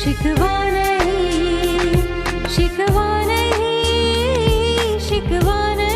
शिकवा नहीं, शिकवा नहीं, शिकवा नहीं।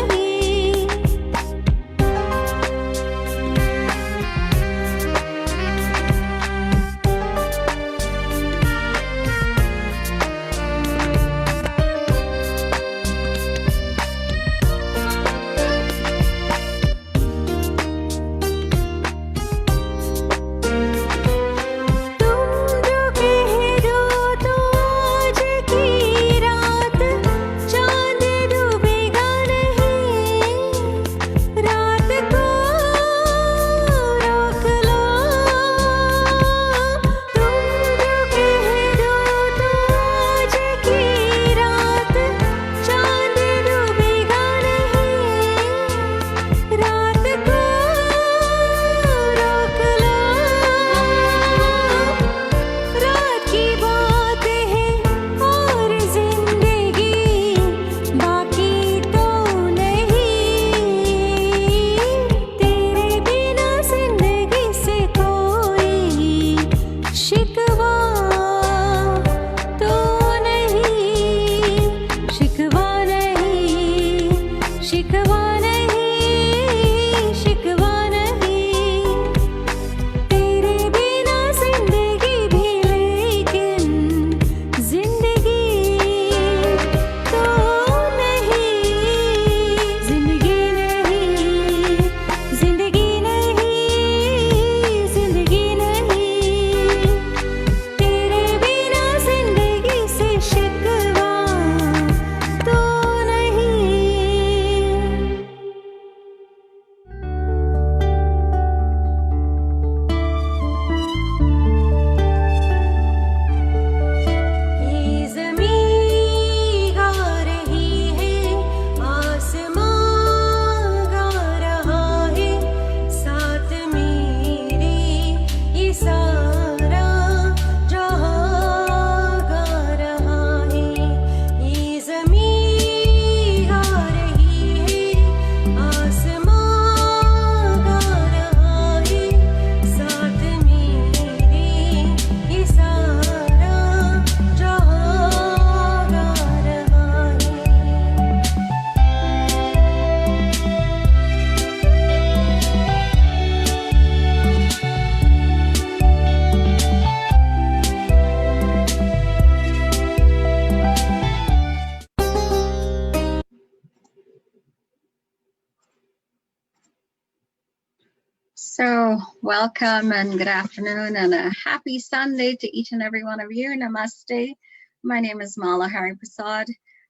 So welcome and good afternoon and a happy Sunday to each and every one of you. Namaste. My name is Mala Hari Prasad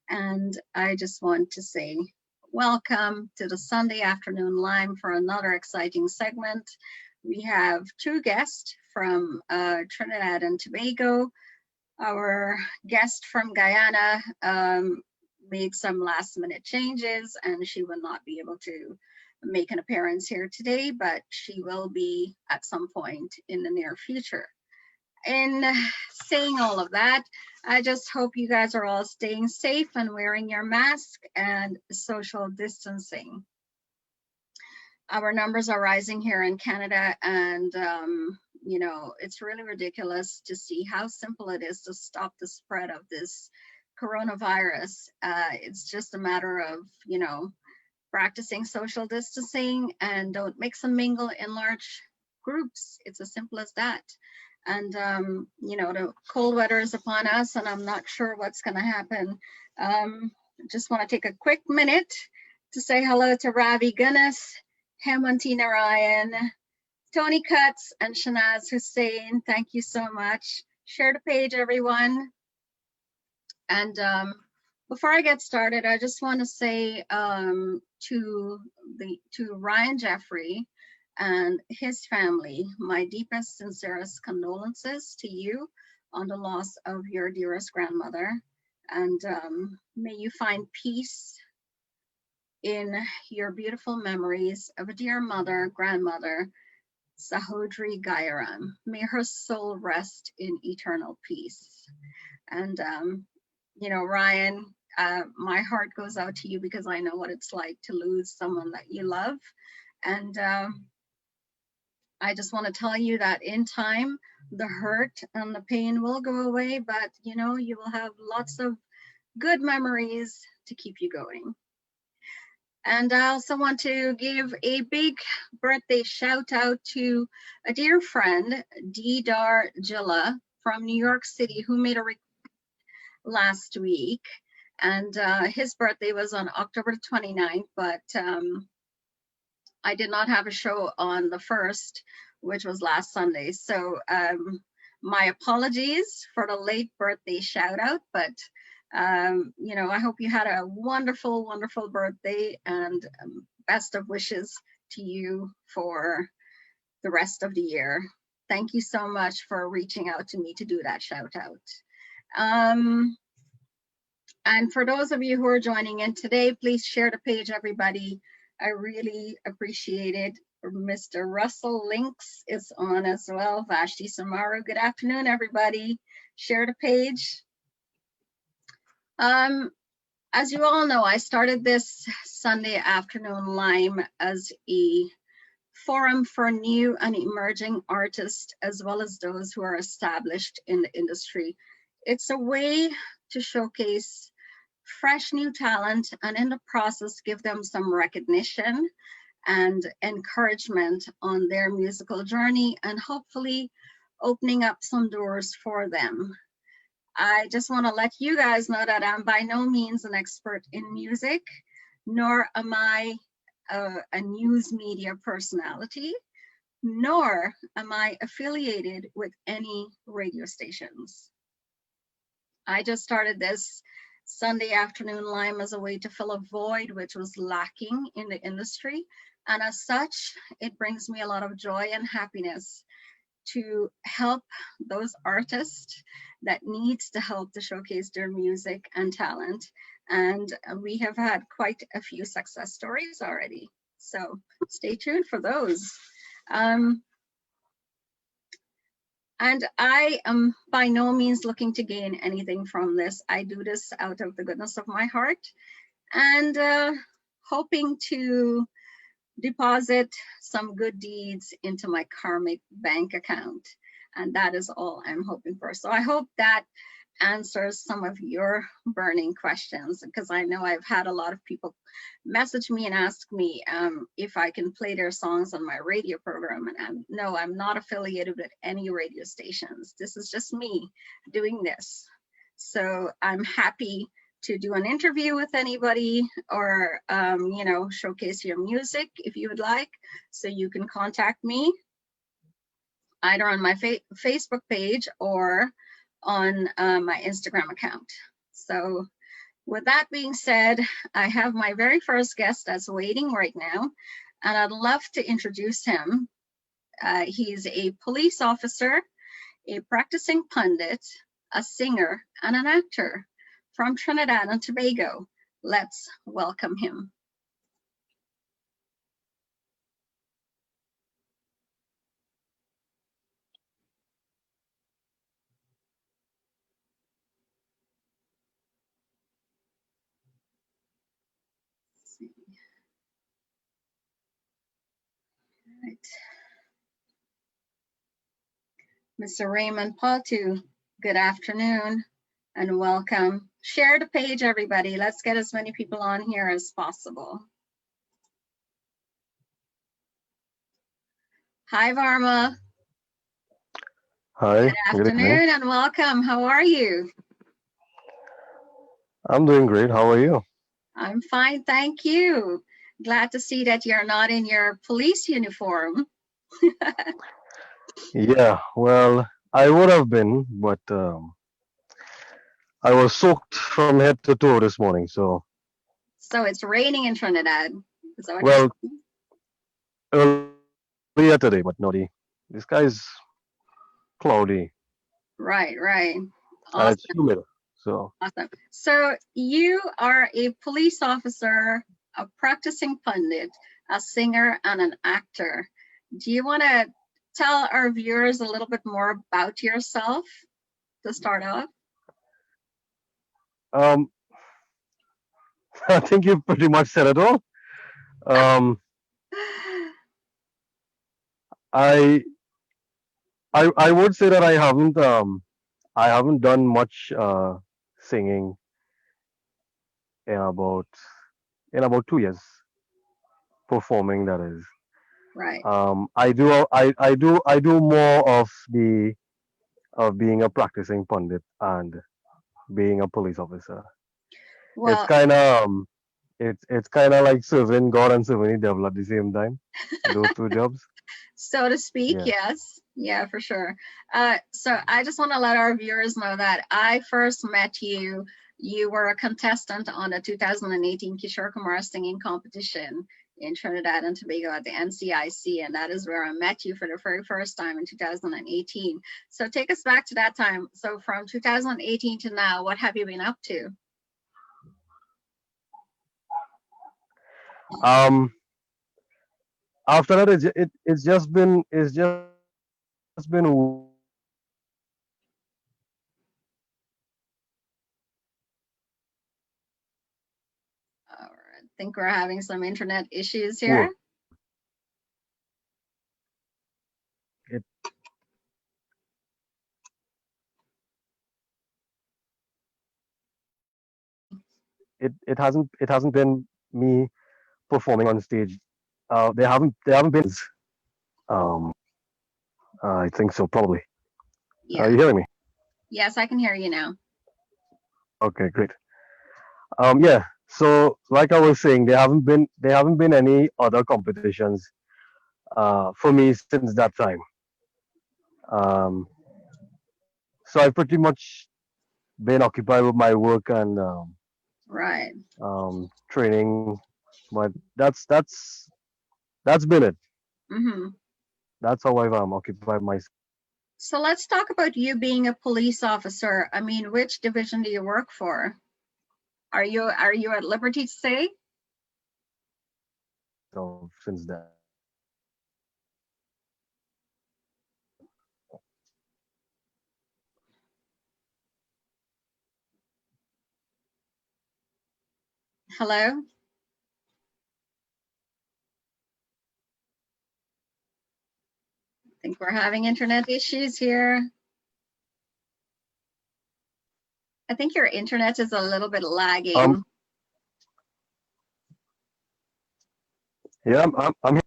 and I just want to say welcome to the Sunday afternoon live for another exciting segment. We have two guests from Trinidad and Tobago. Our guest from Guyana made some last minute changes and she will not be able to make an appearance here today, but she will be at some point in the near future. In saying all of that, I just hope you guys are all staying safe and wearing your mask and social distancing. Our numbers are rising here in Canada and you know, it's really ridiculous to see how simple it is to stop the spread of this coronavirus. It's just a matter of, you know, practicing social distancing and don't mix and mingle in large groups. It's as simple as that. And you know, the cold weather is upon us and I'm not sure what's going to happen. Just want to take a quick minute to say hello to Ravi Guinness, Hemanti Narayan, Tony Cutts, and Shanaz Hussain. Thank you so much. Share the page, everyone. And before I get started, I just want to say to Ryan Jeffrey and his family, my deepest, sincerest condolences to you on the loss of your dearest grandmother. And may you find peace in your beautiful memories of a dear mother, grandmother, Sahodri Gayaram. May her soul rest in eternal peace. And you know, Ryan, my heart goes out to you because I know what it's like to lose someone that you love. And I just want to tell you that in time, the hurt and the pain will go away, but you know, you will have lots of good memories to keep you going. And I also want to give a big birthday shout out to a dear friend, Didar Jilla from New York City, who made a request last week. And his birthday was on October 29th, but I did not have a show on the 1st, which was last Sunday. So my apologies for the late birthday shout out, but you know, I hope you had a wonderful, wonderful birthday, and best of wishes to you for the rest of the year. Thank you so much for reaching out to me to do that shout out. And for those of you who are joining in today, please share the page, everybody. I really appreciate it. Mr. Russell Links is on as well. Vashti Samaru, good afternoon, everybody. Share the page. As you all know, I started this Sunday afternoon Lime as a forum for new and emerging artists, as well as those who are established in the industry. It's a way to showcase fresh new talent, and in the process give them some recognition and encouragement on their musical journey, and hopefully opening up some doors for them. I just want to let you guys know that I'm by no means an expert in music, nor am I a news media personality, nor am I affiliated with any radio stations. I just started this Sunday afternoon Lime as a way to fill a void which was lacking in the industry. And as such, it brings me a lot of joy and happiness to help those artists that needs the help to showcase their music and talent. And we have had quite a few success stories already. So stay tuned for those. And I am by no means looking to gain anything from this. I do this out of the goodness of my heart, and hoping to deposit some good deeds into my karmic bank account. And that is all I'm hoping for. So I hope that answers some of your burning questions, because I know I've had a lot of people message me and ask me if I can play their songs on my radio program. And no, I'm not affiliated with any radio stations. This is just me doing this. So I'm happy to do an interview with anybody, or you know, showcase your music if you would like. So you can contact me either on my Facebook page or on my Instagram account. So with that being said, I have my very first guest that's waiting right now, and I'd love to introduce him. He's a police officer, a practicing pundit, a singer, and an actor from Trinidad and Tobago. Let's welcome him. Right. Mr. Raymond Paltu, good afternoon and welcome. Share the page, everybody. Let's get as many people on here as possible. Hi, Varma. Hi, Good afternoon and welcome. How are you? I'm doing great. How are you? I'm fine, thank you. Glad to see that you're not in your police uniform. Yeah, well, I would have been, but I was soaked from head to toe this morning. So, So it's raining in Trinidad. Is that what you're well, saying? earlier today, but no, the sky is cloudy Right. and it's Awesome. humid. So, Awesome. So you are a police officer, a practicing pundit, a singer, and an actor. Do you want to tell our viewers a little bit more about yourself to start off? um, I think you've pretty much said it all. Um, I I would say that I haven't done much singing in about 2 years, performing that is. Right. I do more of the of being a practicing pundit and being a police officer. It's Well, kind of it's kind of like serving God and serving the devil at the same time. Those two jobs. so to speak, Yeah. yes. Yeah, for sure. So I just want to let our viewers know that I first met you. You were a contestant on the 2018 Kishore Kumar singing competition in Trinidad and Tobago at the NCIC, and that is where I met you for the very first time in 2018. So take us back to that time. So from 2018 to now, what have you been up to? Um. After that, it's just been All right. I think we're having some internet issues here. work. It it hasn't been me performing on stage. They haven't been. Um. I think so. Probably. Are Yeah. you hearing me? Yes, I can hear you now. Okay. Great. Yeah. So, like I was saying, there haven't been any other competitions for me since that time. Um, so I've pretty much been occupied with my work and Right. training, but that's been it. Mm-hmm. That's how I've occupied myself. So let's talk about you being a police officer. I mean, which division do you work for? Are you at liberty to say? Since then. Hello? I think we're having internet issues here. I think your internet is a little bit lagging. Yeah, I'm here.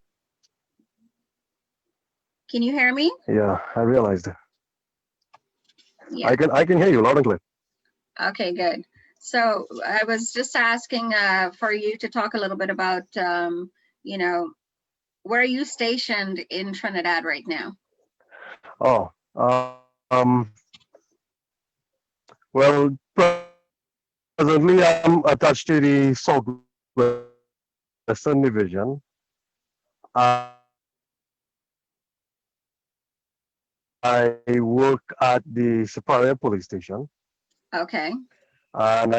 Can you hear me? Yeah, I realized. Yeah. I can hear you loud and clear. Okay, good. So I was just asking for you to talk a little bit about, you know, where are you stationed in Trinidad right now? Oh, well, presently I'm attached to the Southwestern Division. I work at the Superior Police Station, Okay. and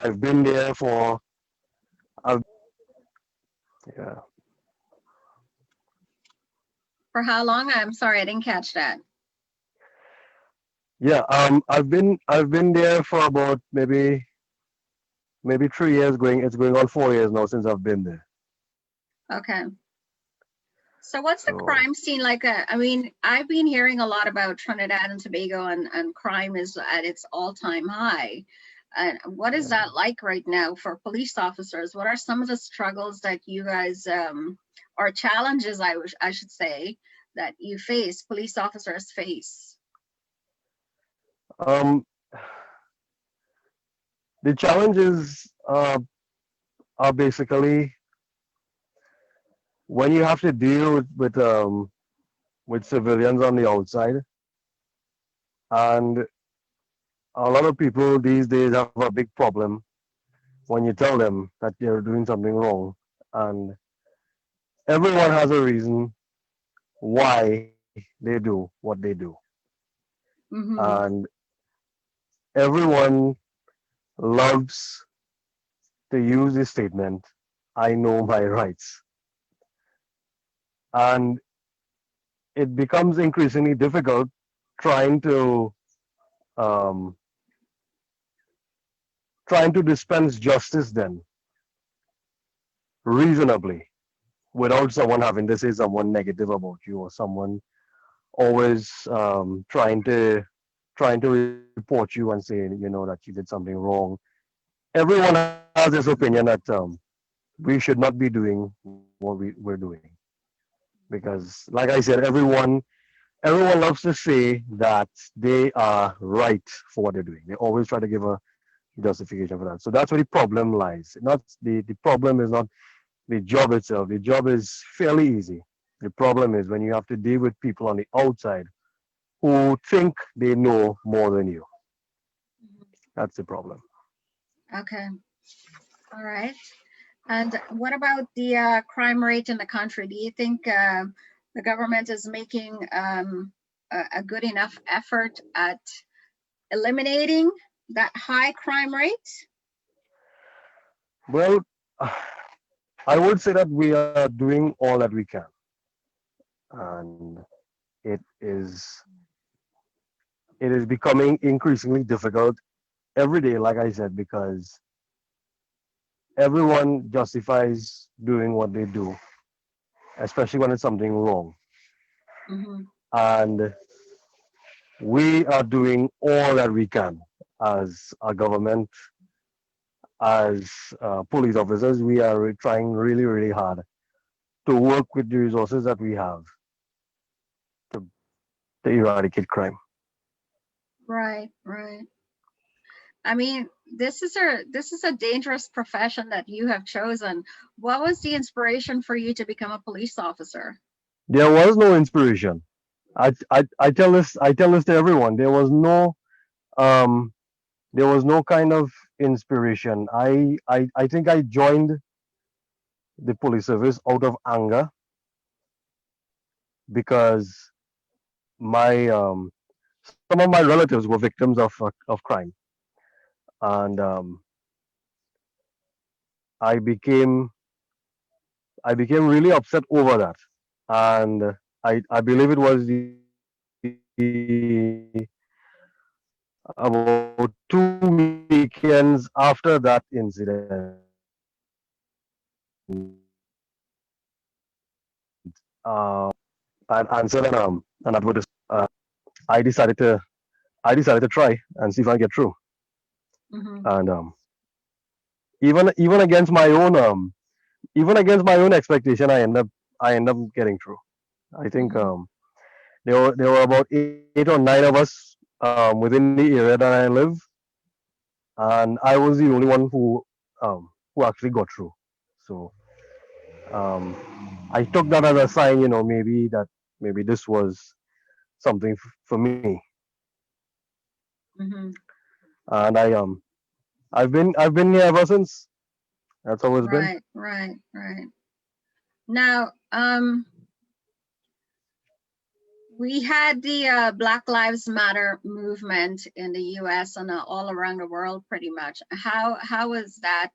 I've been there for. I've, yeah. For how long? I'm sorry, I didn't catch that. Yeah, I've been there for about maybe 3 years. It's going on 4 years now since I've been there. Okay. So what's the So crime scene like? I mean, I've been hearing a lot about Trinidad and Tobago, and crime is at its all-time high. And what is yeah. that like right now for police officers? What are some of the struggles that you guys, or challenges, I should say, that you face, police officers face? Um, the challenges are basically when you have to deal with civilians on the outside, and a lot of people these days have a big problem when you tell them that they're doing something wrong, and everyone has a reason why they do what they do, Mm-hmm. and everyone loves to use this statement, "I know my rights," and it becomes increasingly difficult trying to um, trying to dispense justice then reasonably without someone having to say someone negative about you or someone always trying to report you and say that you did something wrong. Everyone has this opinion that we should not be doing what we're doing because, like I said, everyone loves to say that they are right for what they're doing. They always try to give a justification for that. So that's where the problem lies. Not the problem is not the job itself. The job is fairly easy. The problem is when you have to deal with people on the outside who think they know more than you. That's the problem. Okay. All right. And what about the crime rate in the country? Do you think the government is making a good enough effort at eliminating that high crime rate? Well, I would say that we are doing all that we can, and it is it is becoming increasingly difficult every day, like I said, because everyone justifies doing what they do, especially when it's something wrong. Mm-hmm. And we are doing all that we can as a government, as police officers. We are trying really, really hard to work with the resources that we have to eradicate crime. Right, right. I mean, this is a dangerous profession that you have chosen. What was the inspiration for you to become a police officer? There was no inspiration. I tell this to everyone. Um there was no kind of inspiration. I think I joined the police service out of anger because my some of my relatives were victims of crime, and I became I became really upset over that, and I believe it was about 2 weekends after that incident, I answered an advertisement. I decided to I decided to try and see if I get through. Mm-hmm. And even against my own expectation, I end up getting through. I think Mm-hmm. there were about 8 or 9 of us within the area that I live, and I was the only one who actually got through. So um, I took that as a sign, maybe this was something for me, Mm-hmm. and I've been here ever since. That's how it's been. Right, right, right. Now, we had the Black Lives Matter movement in the U.S. and all around the world, pretty much. How is that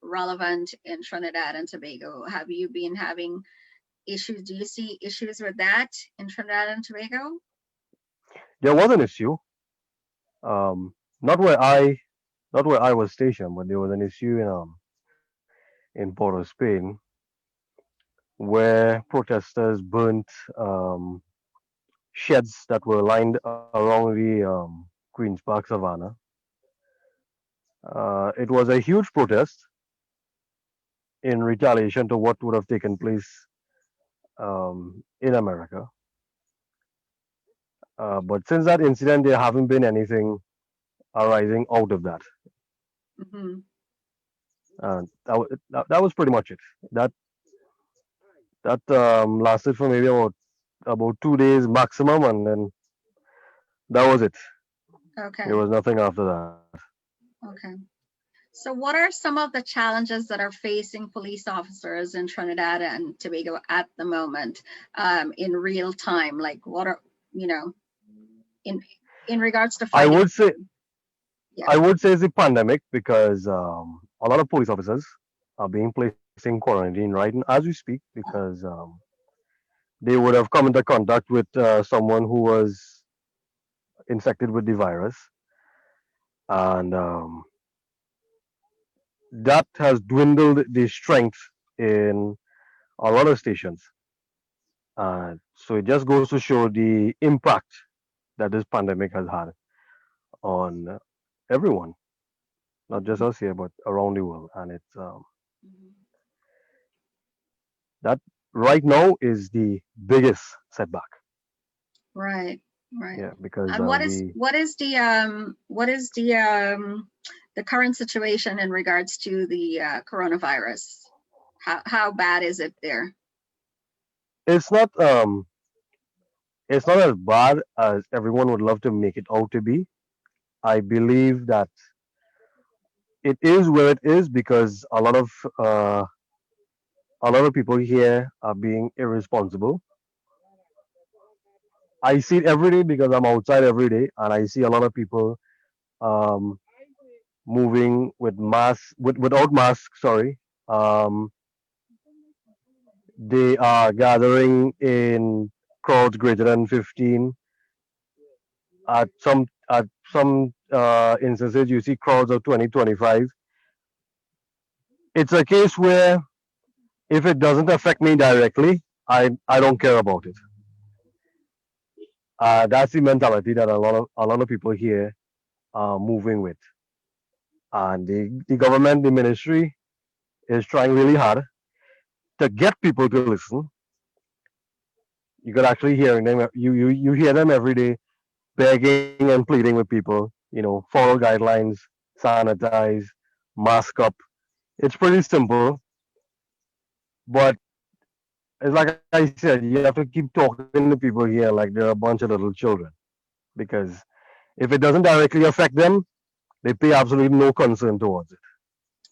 relevant in Trinidad and Tobago? Have you been having issues? Do you see issues with that in Trinidad and Tobago? There was an issue, not where I was stationed, but there was an issue in Port of Spain where protesters burnt sheds that were lined around the Queens Park Savannah. It was a huge protest in retaliation to what would have taken place in America. But since that incident, there haven't been anything arising out of that. Mm-hmm. That was pretty much it. That lasted for maybe about 2 days maximum, and then that was it. Okay, There was nothing after that. okay. So what are some of the challenges that are facing police officers in Trinidad and Tobago at the moment, in real time? Like what are, you know, in in regards to I fighting? would say Yeah. I would say it's the pandemic because a lot of police officers are being placed in quarantine right as we speak because they would have come into contact with someone who was infected with the virus, and that has dwindled the strength in a lot of stations. So it just goes to show the impact that this pandemic has had on everyone, not just us here, but around the world. And it's Mhm. that right now is the biggest setback. Right, right. Yeah, because And we the current situation in regards to the coronavirus? How bad is it there? it's not it's not as bad as everyone would love to make it out to be. I believe that it is where it is because uh, a lot of people here are being irresponsible. I see it every day because I'm outside every day, and I see a lot of people um, moving without masks. Sorry, um, they are gathering in crowds greater than 15. At some instances, you see crowds of 20, 25. It's a case where if it doesn't affect me directly, I don't care about it. That's the mentality that a lot of people here are moving with, and the government, the ministry is trying really hard to get people to listen. You could actually hearing them. You hear them every day begging and pleading with people. Follow guidelines, sanitize, mask up. It's pretty simple, but it's like I said, you have to keep talking to people here like they're a bunch of little children because if it doesn't directly affect them, they pay absolutely no concern towards it.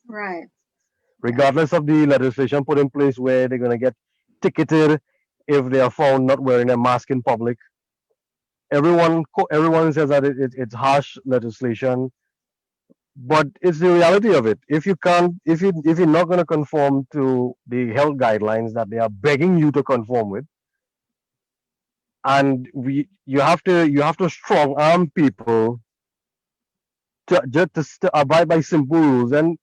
Right. Yeah. Regardless of the legislation put in place where they're going to get ticketed if they are found not wearing a mask in public. Everyone says that it's harsh legislation, but it's the reality of it. If you're not going to conform to the health guidelines that they are begging you to conform with, and you have to strong arm people to abide by simple rules, and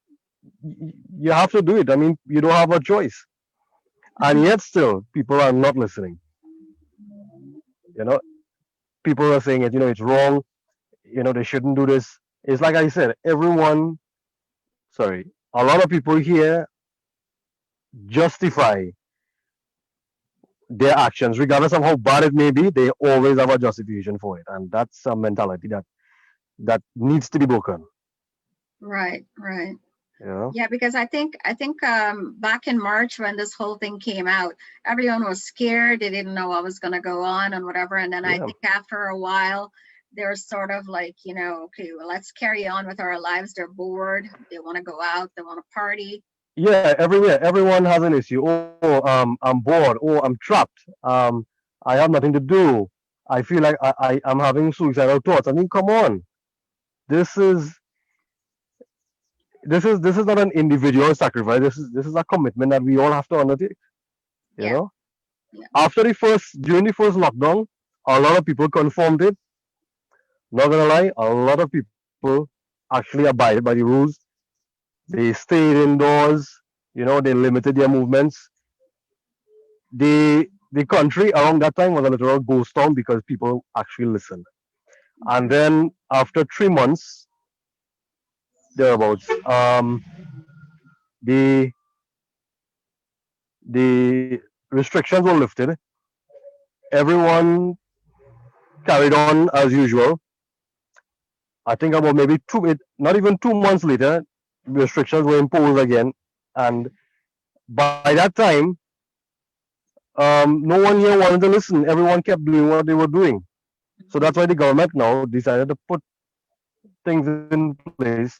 you have to do it. I mean, you don't have a choice, and yet still people are not listening. You know, people are saying it. It's wrong. They shouldn't do this. It's like I said, a lot of people here justify their actions, regardless of how bad it may be. They always have a justification for it, and that's a mentality that needs to be broken. Right, right. You know? Yeah, because I think back in March when this whole thing came out, everyone was scared. They didn't know what was going to go on and whatever. And then I Yeah. think after a while, they're sort of like, okay, well, let's carry on with our lives. They're bored. They want to go out. They want to party. Yeah, everywhere, everyone has an issue. Oh, I'm bored. Oh, I'm trapped. I have nothing to do. I feel like I'm having suicidal thoughts. I mean, come on. This is this is not an individual sacrifice. This is a commitment that we all have to undertake. You Yeah, know, yeah. during the first lockdown, a lot of people conformed it. Not gonna lie, a lot of people actually abided by the rules. They stayed indoors. They limited their movements. The country around that time was a literal ghost town because people actually listened. And then after 3 months, thereabouts, the the restrictions were lifted. Everyone carried on as usual. I think about maybe not even 2 months later, restrictions were imposed again. And by that time, no one here wanted to listen. Everyone kept doing what they were doing. So that's why the government now decided to put things in place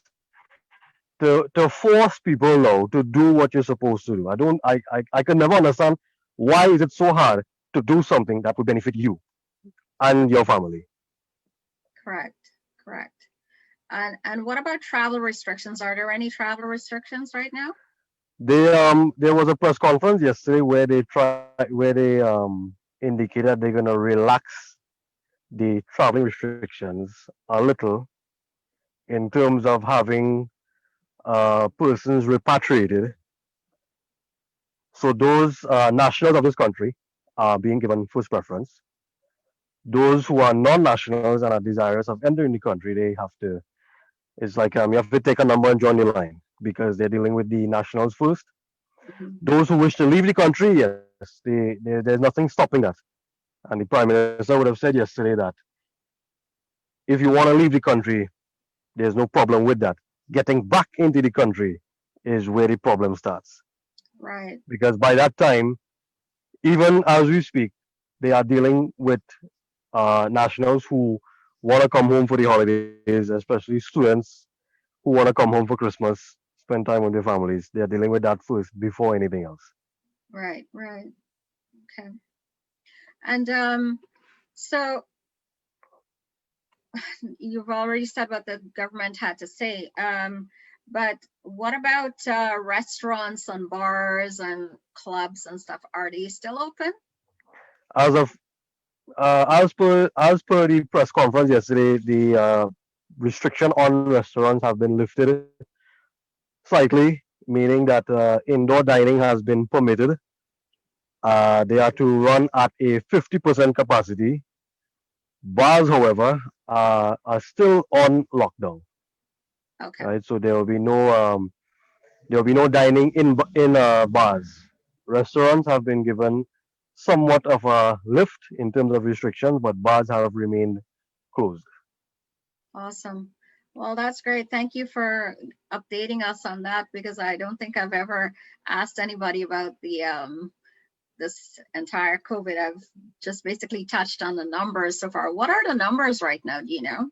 to force people now to do what you're supposed to do. I can never understand why is it so hard to do something that would benefit you and your family. Correct, correct. And what about travel restrictions? Are there any travel restrictions right now? There was a press conference yesterday where they indicated they're gonna relax the traveling restrictions a little in terms of having persons repatriated. So those nationals of this country are being given first preference. Those who are non-nationals and are desirous of entering the country, they have to. It's like you have to take a number and join the line because they're dealing with the nationals first. Mhm. Those who wish to leave the country, yes, there's nothing stopping that. And the prime minister would have said yesterday that if you want to leave the country, there's no problem with that. Getting back into the country is where the problem starts. Right. Because by that time, even as we speak, they are dealing with nationals who want to come home for the holidays, especially students who want to come home for Christmas, spend time with their families. They are dealing with that first before anything else. Right. Right. Okay. And so you've already said what the government had to say. But what about restaurants and bars and clubs and stuff? Are they still open? As of as per the press conference yesterday, the restriction on restaurants have been lifted slightly, meaning that indoor dining has been permitted. They are to run at a 50% capacity. Bars, however, are still on lockdown. Okay. Right, so there will be no dining in bars. Restaurants have been given somewhat of a lift in terms of restrictions, but bars have remained closed. Awesome. Well, that's great. Thank you for updating us on that because I don't think I've ever asked anybody about the this entire COVID. I've just basically touched on the numbers so far. What are the numbers right now? Do you know?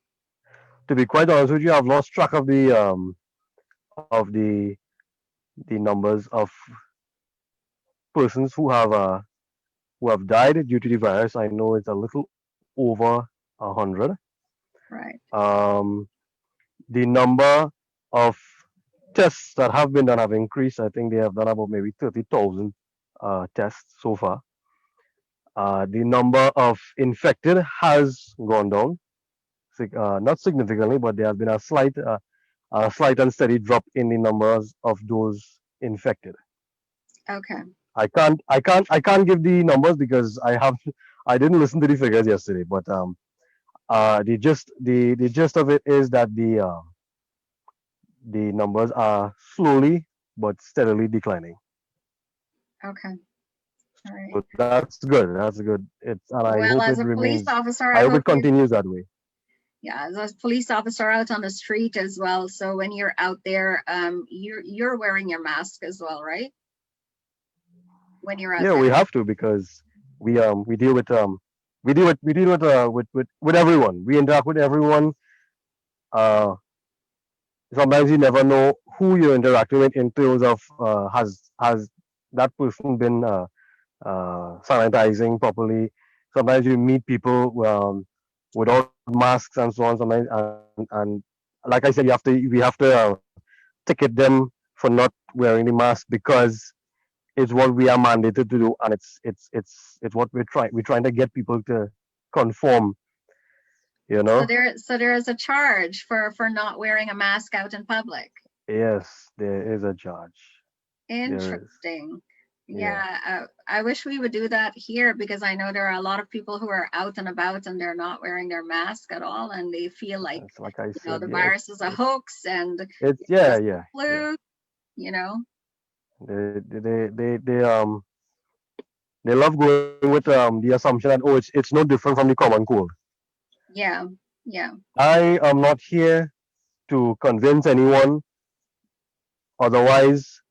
To be quite honest with you, I've lost track of the numbers of persons who have died due to the virus. I know it's a little over 100. Right. The number of tests that have been done have increased. I think they have done about maybe 30,000 tests so far. The number of infected has gone down, not significantly, but there has been a slight and steady drop in the numbers of those infected. Okay. I can't give the numbers because I didn't listen to the figures yesterday. But the gist of it is that the numbers are slowly but steadily declining. Okay. All right. So that's good. That's good. It's and I Well, hope it as a police remains. officer, I I hope hope it you, continues that way. yeah, as a police officer out on the street as well. So when you're out there, you're wearing your mask as well, right? When you're out Yeah, we there. have to because we deal with with everyone. We interact with everyone. Uh, Sometimes you never know who you're interacting with in terms of has that person been sanitizing properly. Sometimes you meet people without masks and so on. Sometimes and like I said, we have to ticket them for not wearing the mask because it's what we are mandated to do, and it's what we're trying to get people to conform. You know. So there is a charge for not wearing a mask out in public. Yes, there is a charge. There is. Interesting. Yeah. Yeah, I wish we would do that here because I know there are a lot of people who are out and about and they're not wearing their mask at all and they feel like, It's like I you know, said. the Yeah. It's virus is a it's hoax and it's it's yeah just yeah yeah. flu, you know. They love going with the assumption that it's no different from the common cold. Yeah, yeah, I am not here to convince anyone otherwise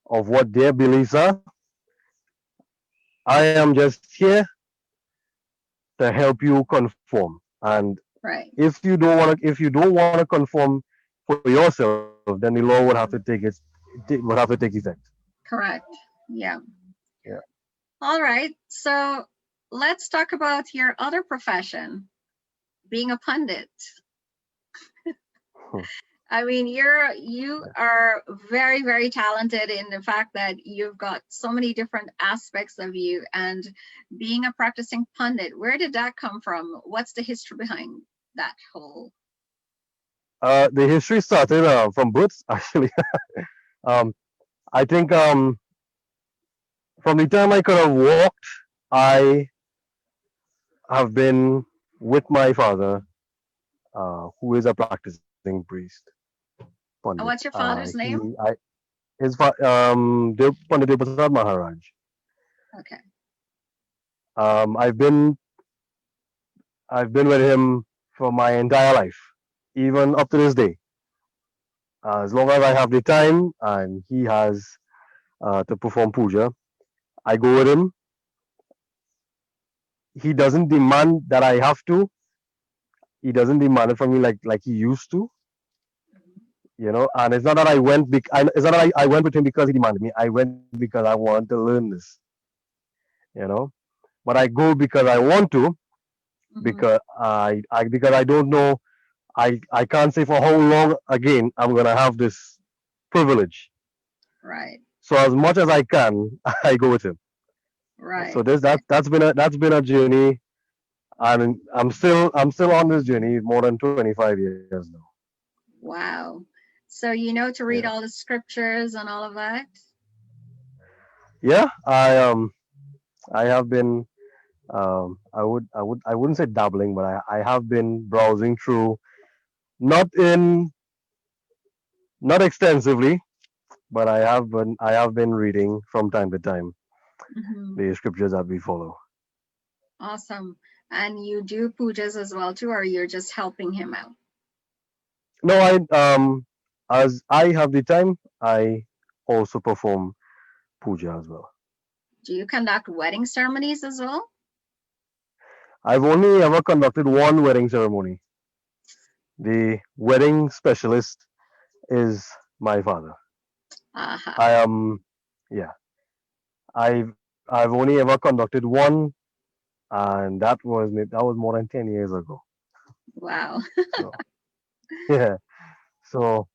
of what their beliefs are. I am just here to help you conform. And right. if you don't want to conform for yourself, then the law would have to take effect. Correct. Yeah. Yeah. All right. So let's talk about your other profession, being a pundit. I mean, you are very, very talented in the fact that you've got so many different aspects of you and being a practicing pundit. Where did that come from? What's the history behind that whole? The history started from birth, actually. um, I think from the time I could have walked, I have been with my father, who is a practicing priest, Pandit. What's your father's name? Pandit Maharaj. Okay. Um, I've been with him for my entire life, even up to this day. As long as I have the time and he has to perform puja, I go with him. He doesn't demand that I have to. He doesn't demand it from me like he used to. And it's not that it's not that I went with him because he demanded me. I went because I wanted to learn this. You know, but I go because I want to, Mm-hmm. because I don't know. I can't say for how long again I'm gonna have this privilege. Right. So as much as I can, I go with him. So Right. this that that's been a journey, and I'm still on this journey more than 25 years now. Wow. So you know to Yeah, read all the scriptures and all of that? yeah. I have been I wouldn't say dabbling, but I have been browsing through, not in not extensively, but I have been reading from time to time Mm-hmm. the scriptures that we follow. Awesome. And you do pujas as well too, or you're just helping him out? No, as I have the time, I also perform puja as well. Do you conduct wedding ceremonies as well? I've only ever conducted one wedding ceremony. The wedding specialist is my father. Uh-huh. I am, yeah. I've only ever conducted one, and that was more than 10 years ago. Wow. So yeah. So,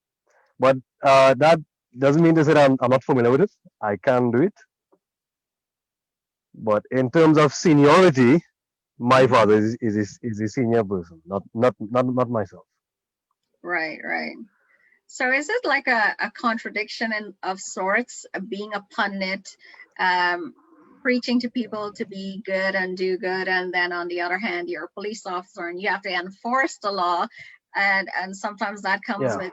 but that doesn't mean to say that I'm not familiar with it. I can do it, but in terms of seniority, my father Mm-hmm. is a senior person, not myself. Right, right. So is it like a contradiction of sorts, being a pundit, um, preaching to people to be good and do good, and then on the other hand, you're a police officer and you have to enforce the law, and sometimes that comes Yeah, with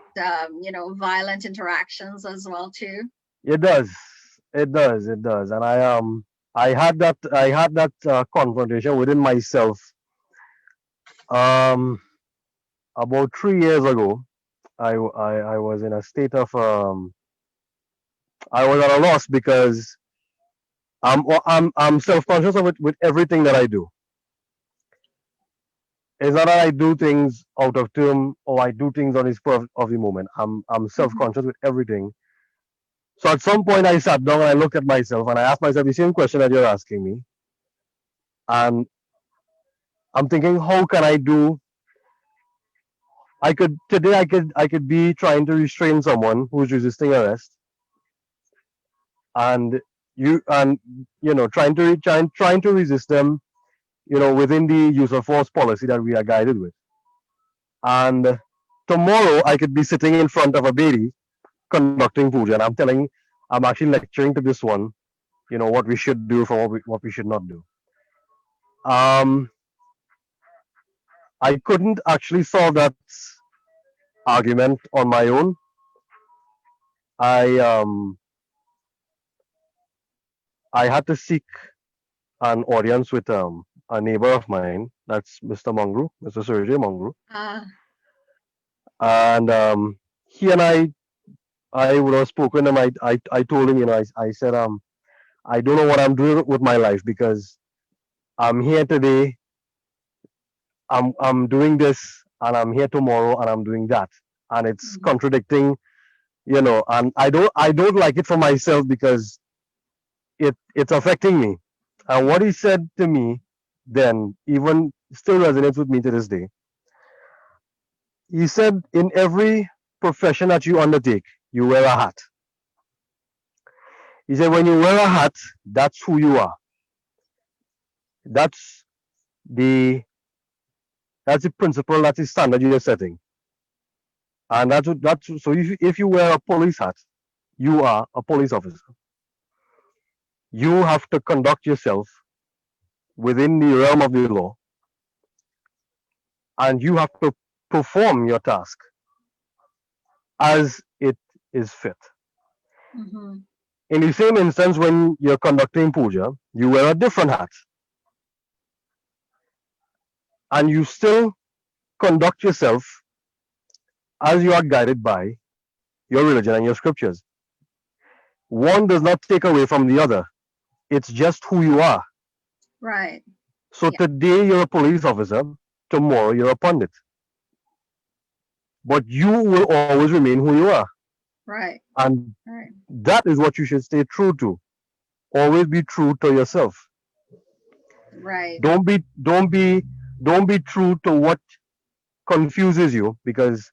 violent interactions as well too. it does. It does. And I had that confrontation within myself um about 3 years ago. I was in a state of I was at a loss because I'm self-conscious of it with everything that I do. It's not that I do things out of term or I do things on the spur of the moment. I'm Hmm. self-conscious with everything. So at some point I sat down and I looked at myself and I asked myself the same question that you're asking me. And I'm thinking, how can I do? I could be trying to restrain someone who's resisting arrest, and trying to resist them, within the use of force policy that we are guided with. And tomorrow I could be sitting in front of a baby conducting puja, and I'm actually lecturing to this one, what we should do for what we should not do. Um, I couldn't actually solve that argument on my own. I I had to seek an audience with a neighbor of mine. That's Mr. Mangru, Mr. Sergey Mangru, Uh, and he and I would have spoken, and I told him, I said, I don't know what I'm doing with my life because I'm here today, I'm doing this, and I'm here tomorrow, and I'm doing that, and it's mhm. contradicting, and I don't like it for myself because it's affecting me. And what he said to me then even still resonates with me to this day. He said, in every profession that you undertake, you wear a hat. He said, when you wear a hat, that's who you are. That's the that's the principle, that's the standard you're setting. And that's so if you wear a police hat, you are a police officer. You have to conduct yourself within the realm of the law, and you have to perform your task as it is fit. Mm-hmm. In the same instance, when you're conducting puja, you wear a different hat, and you still conduct yourself as you are guided by your religion and your scriptures. One does not take away from the other. It's just who you are. Right. So Yeah. today you're a police officer, tomorrow you're a pundit. But you will always remain who you are. Right. And Right. that is what you should stay true to. Always be true to yourself. Right. Don't be don't be don't be true to what confuses you, because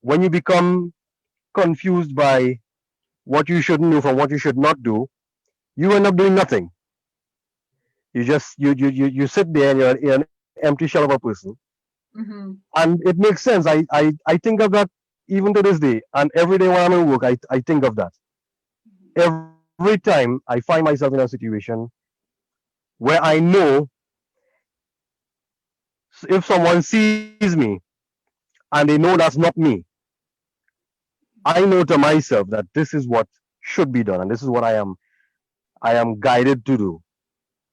when you become confused by what you shouldn't do from what you should not do, you end up doing nothing. You just you sit there and you're an empty shell of a person. Mm-hmm. And it makes sense. I think of that even to this day. And every day when I'm at work, I think of that. Every time I find myself in a situation where I know if someone sees me and they know that's not me, I know to myself that this is what should be done and this is what I am guided to do.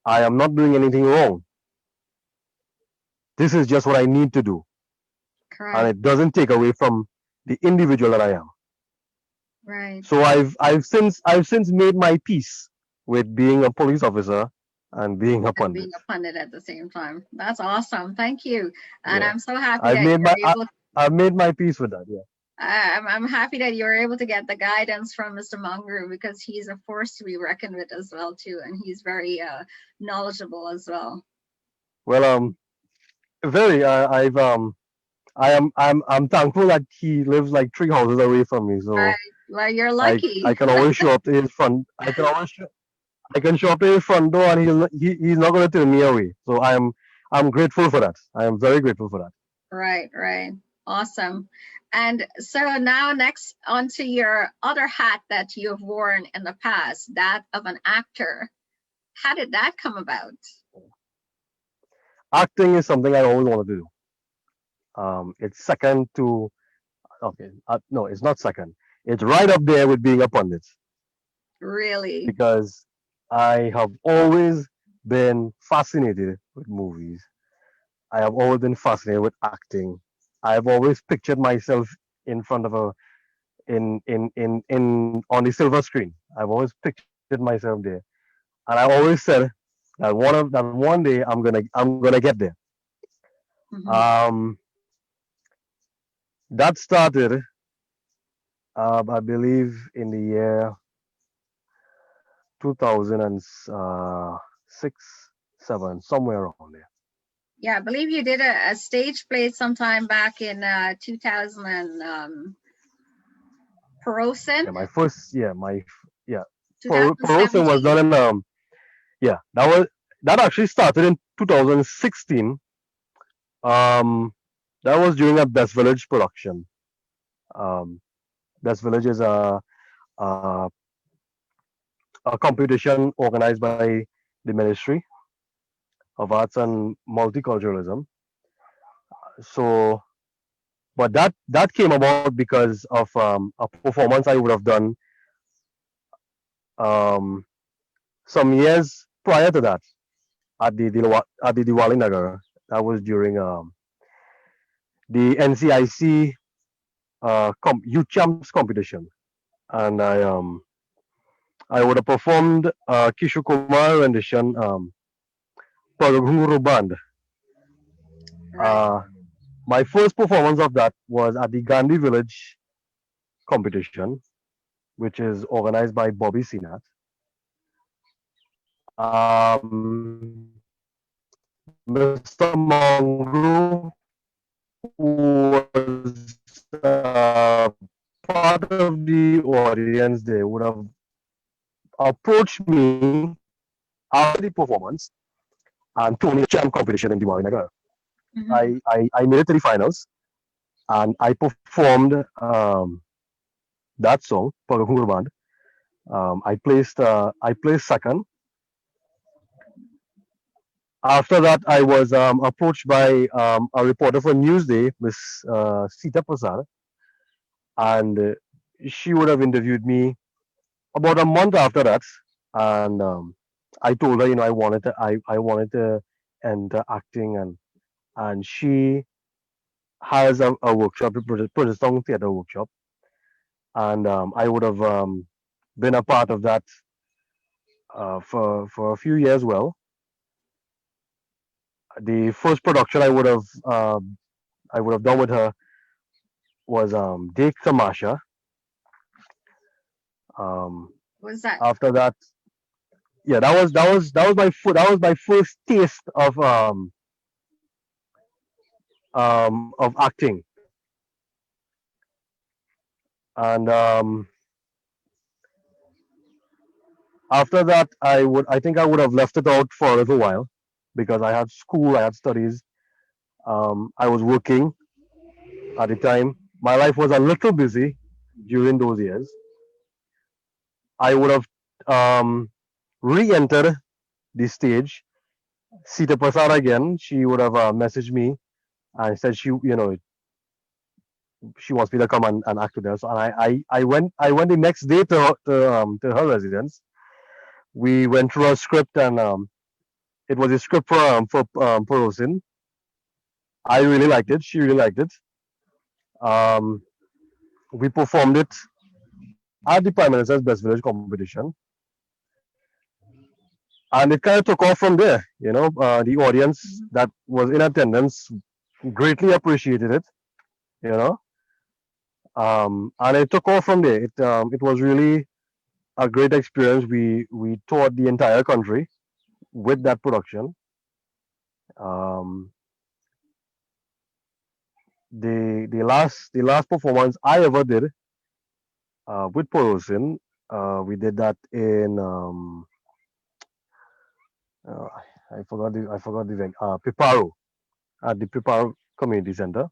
I am not doing anything wrong. This is just what I need to do. And Correct. it doesn't take away from the individual that I am. Right. So I've since made my peace with being a police officer and being a And being pundit. a pundit at the same time. That's awesome. Thank you. And Yeah, I'm so happy I've that made my you're able. I've made my peace with that. Yeah. I'm happy that you were able to get the guidance from Mr. Mungru, because he's a force to be reckoned with as well too, and he's very knowledgeable as well. Well, very. I'm thankful that he lives like 3 houses away from me, Right. so Well, you're I lucky. can always show up to his front. I can show up to his front door, and he's not going to turn me away. So I'm grateful for that. I am very grateful for that. Right, right. Awesome. And so now next onto your other hat that you've worn in the past, that of an actor. How did that come about? Acting is something I always wanted to do. It's second to okay. No, it's not second. It's right up there with being a pundit, Really? because I have always been fascinated with movies. I have always been fascinated with acting. I have always pictured myself in front of a in on the silver screen. I've always pictured myself there, and I always said that one day I'm gonna get there. Hmm. Um, that started, I believe, in the year 2006, 7, somewhere around there. Yeah, I believe you did a stage play sometime back in 2000 and Perosin, Yeah, my first, yeah, my yeah, Perosin was 2017. done in yeah, that actually started in 2016. Um, that was during a Best Village production. Um, Best Village is a a competition organized by the Ministry of Arts and Multiculturalism. So, but that came about because of a performance I would have done um, some years prior to that at the Diwali Nagar. That was during the NCIC Youth Champs competition, and I would have performed Kishore Kumar rendition Pagagunguru Band. Right. Uh, my first performance of that was at the Gandhi Village competition, which is organized by Bobby Sinat. Mr. Mongru, who was part of the audience there, would have approached me after the performance and told me champ competition in Diwali Nagar. Hmm. I made it to the finals, and I performed that song, Pagakungur Band. I placed second. After that, I was approached by a reporter for Newsday, Miss Sita Prasad, and she would have interviewed me about a month after that. And I told her, I wanted to enter acting, and she has a workshop, a British Song Theatre workshop, and I would have been a part of that for a few years. Well, the first production I would have done with her was Dek Tamasha. Um, Was that After that, yeah, that was my first taste of acting, and after that, I think I would have left it out for a little while because I had school, I had studies, I was working at the time. My life was a little busy during those years. I would have um, re-entered the stage. Sita Prasad again, she would have messaged me and said she wants me to come and act with her. So and I went the next day to her residence. We went through a script and it was a script for Porosin. I really liked it. She really liked it. Um, we performed it at the Prime Minister's Best Village competition, and it kind of took off from there. The audience that was in attendance greatly appreciated it. You know, and it took off from there. It was really a great experience. We toured the entire country with that production. Um, the last performance I ever did with Porosin, we did that in uh, I forgot the event, Piparo, at the Piparo Community Center,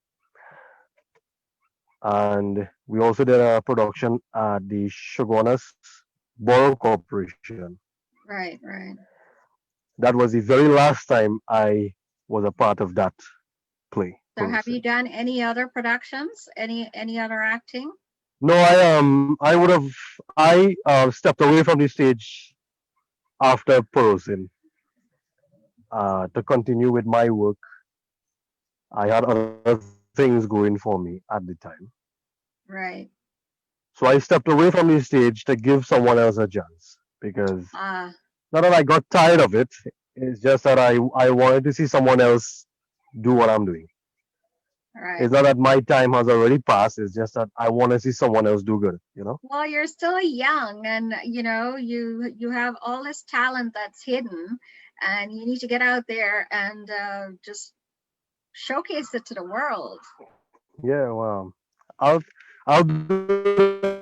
and we also did a production at the Shogunas Borough Corporation. right, right. That was the very last time I was a part of that play. So have you Porosin. done any other productions? Any other acting? No, I would have I stepped away from the stage after Porosin to continue with my work. I had other things going for me at the time. Right. So I stepped away from the stage to give someone else a chance because Ah, not that I got tired of it, it's just that I wanted to see someone else do what I'm doing. right. It's not that my time has already passed, it's just that I want to see someone else do good. Well, you're still young, and you have all this talent that's hidden, and you need to get out there and just showcase it to the world. Yeah, well, I'll do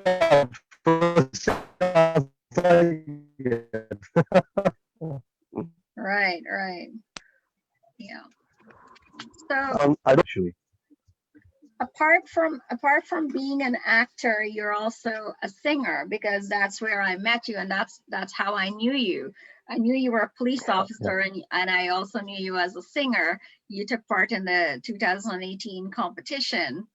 that first chance I get. Right, right. Yeah. So I don't actually. apart from being an actor, you're also a singer, because that's where I met you, and that's how I knew you. I knew you were a police Yeah. officer, and I also knew you as a singer. You took part in the 2018 competition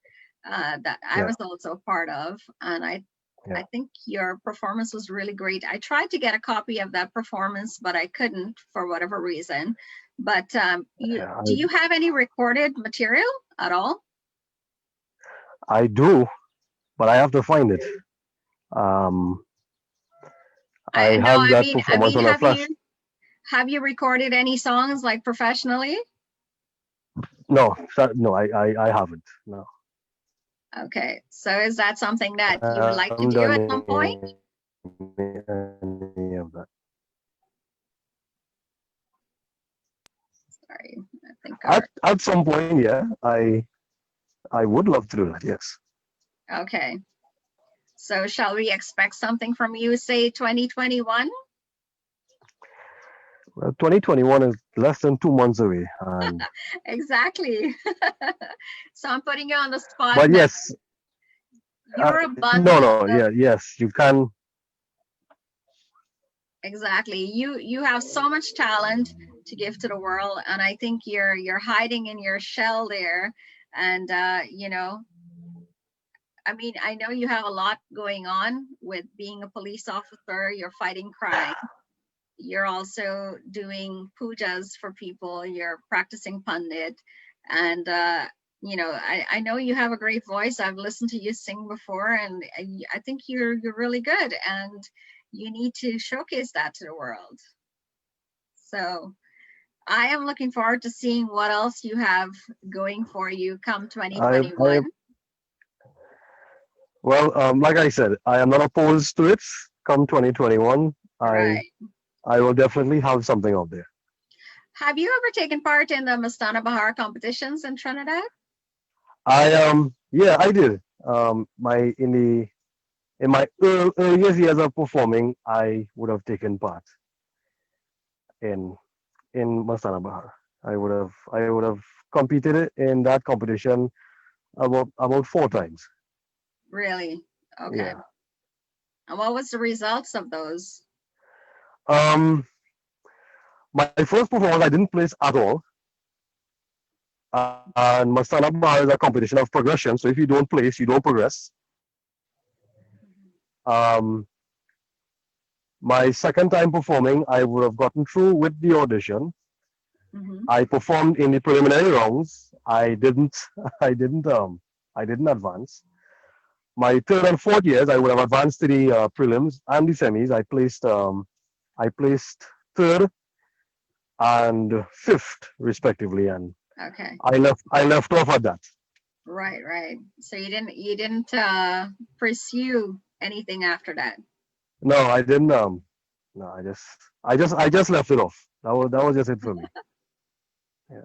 that I Yeah. was also part of, and I Yeah. think your performance was really great. I tried to get a copy of that performance, but I couldn't for whatever reason. But Yeah, do you have any recorded material at all? I do, but I have to find it. Um, I I no, have that performance on a flash. have you recorded any songs like professionally? No, no, I haven't. No, Okay, so is that something that I you would like to haven't do done at some point? any of that. Sorry, I think At some point, yeah, I would love to do that. Yes. okay. So shall we expect something from you, say 2021? Well, 2021 is less than 2 months away, and Exactly. So I'm putting you on the spot but now. yes, You're a no, bundle no, of yeah, yes, you can. exactly. You have so much talent to give to the world, and I think you're hiding in your shell there. And you know, I mean, I know you have a lot going on with being a police officer. You're fighting crime. You're also doing pujas for people. You're practicing Pandit, and you know, I know you have a great voice. I've listened to you sing before, and I think you're really good, and you need to showcase that to the world. So I am looking forward to seeing what else you have going for you come I 2021. well, like I said, I am not opposed to it. Come 2021, I Right. I will definitely have something out there. Have you ever taken part in the Mastana Bahar competitions in Trinidad? Yeah, I did. My in my earliest years of performing, I would have taken part in Masana Bahar. I would have competed in that competition about 4 times. Really? Okay. Yeah. And what was the results of those? Um, my first performance, I didn't place at all. And Masana Bahar is a competition of progression. So if you don't place, you don't progress. Um, my second time performing, I would have gotten through with the audition. Hmm. I performed in the preliminary rounds. I didn't advance. My third and fourth years, I would have advanced to the prelims and the semis. I placed third and fifth respectively, and Okay. I left off at that. Right, right. So you didn't pursue anything after that. No, I didn't. No, I just left it off. That was just it for me. Yeah.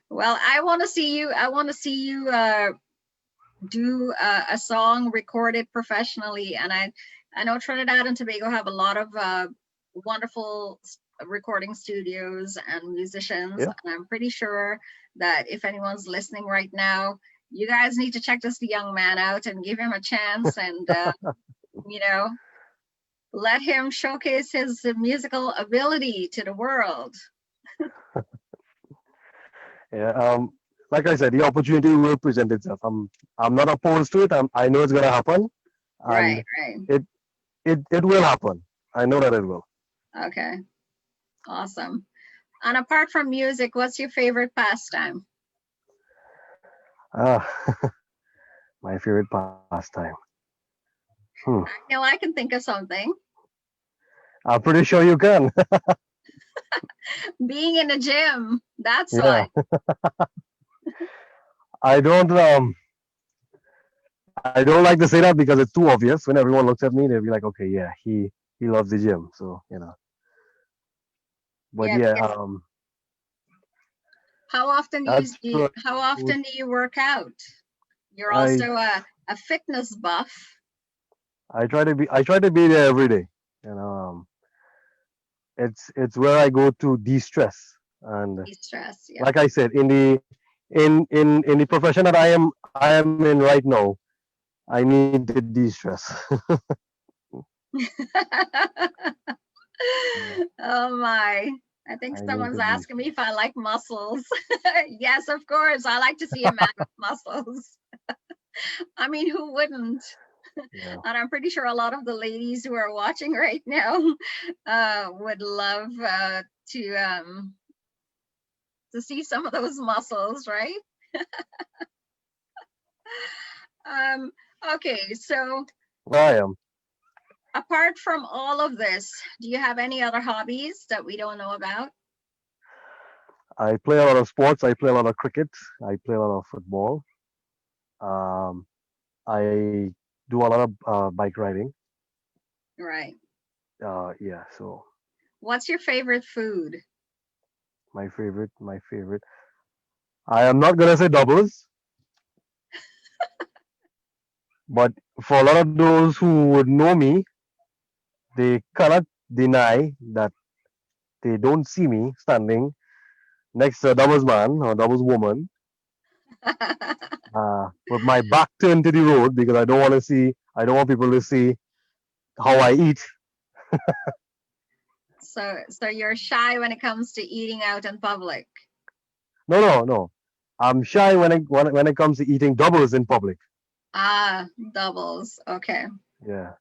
Well, I want to see you do a song recorded professionally, and I know Trinidad and Tobago have a lot of wonderful recording studios and musicians, Yeah. and I'm pretty sure that if anyone's listening right now, you guys need to check this young man out and give him a chance, and you know, let him showcase his musical ability to the world. Yeah. Like I said, the opportunity will present itself. I'm not opposed to it. I know it's gonna happen, Right, and right. it it will happen. I know that it will. Okay, awesome. And apart from music, what's your favorite pastime? Ah, my favorite pastime. Hmm. I know I can think of something. I'm pretty sure you can. Being in the gym, that's Yeah. one. I don't um I don't like to say that because it's too obvious. When everyone looks at me, they'll be like, okay, yeah, he loves the gym. So, But Yeah, yeah, because that's what how often do you work out? You're I also a fitness buff. I try to be there every day. You know, it's where I go to de-stress. And De-stress, yeah. like I said, in the profession that I am in right now, I need to de-stress. Yeah, Oh my. I think I need someone's to asking me de-stress. if I like muscles. Yes, of course. I like to see a man with muscles. I mean, who wouldn't? Yeah. And I'm pretty sure a lot of the ladies who are watching right now would love to see some of those muscles, right? Um, okay, so I am. apart from all of this, do you have any other hobbies that we don't know about? I play a lot of sports. I play a lot of cricket. I play a lot of football. Um, I do a lot of bike riding. Right. Yeah. So What's your favorite food? my favorite. I am not gonna say doubles, but for a lot of those who would know me, they cannot deny that they don't see me standing next to a doubles man or doubles woman with my back turned to the road because I don't want people to see how I eat. So you're shy when it comes to eating out in public. No. I'm shy when it comes to eating doubles in public. Doubles. Okay. Yeah.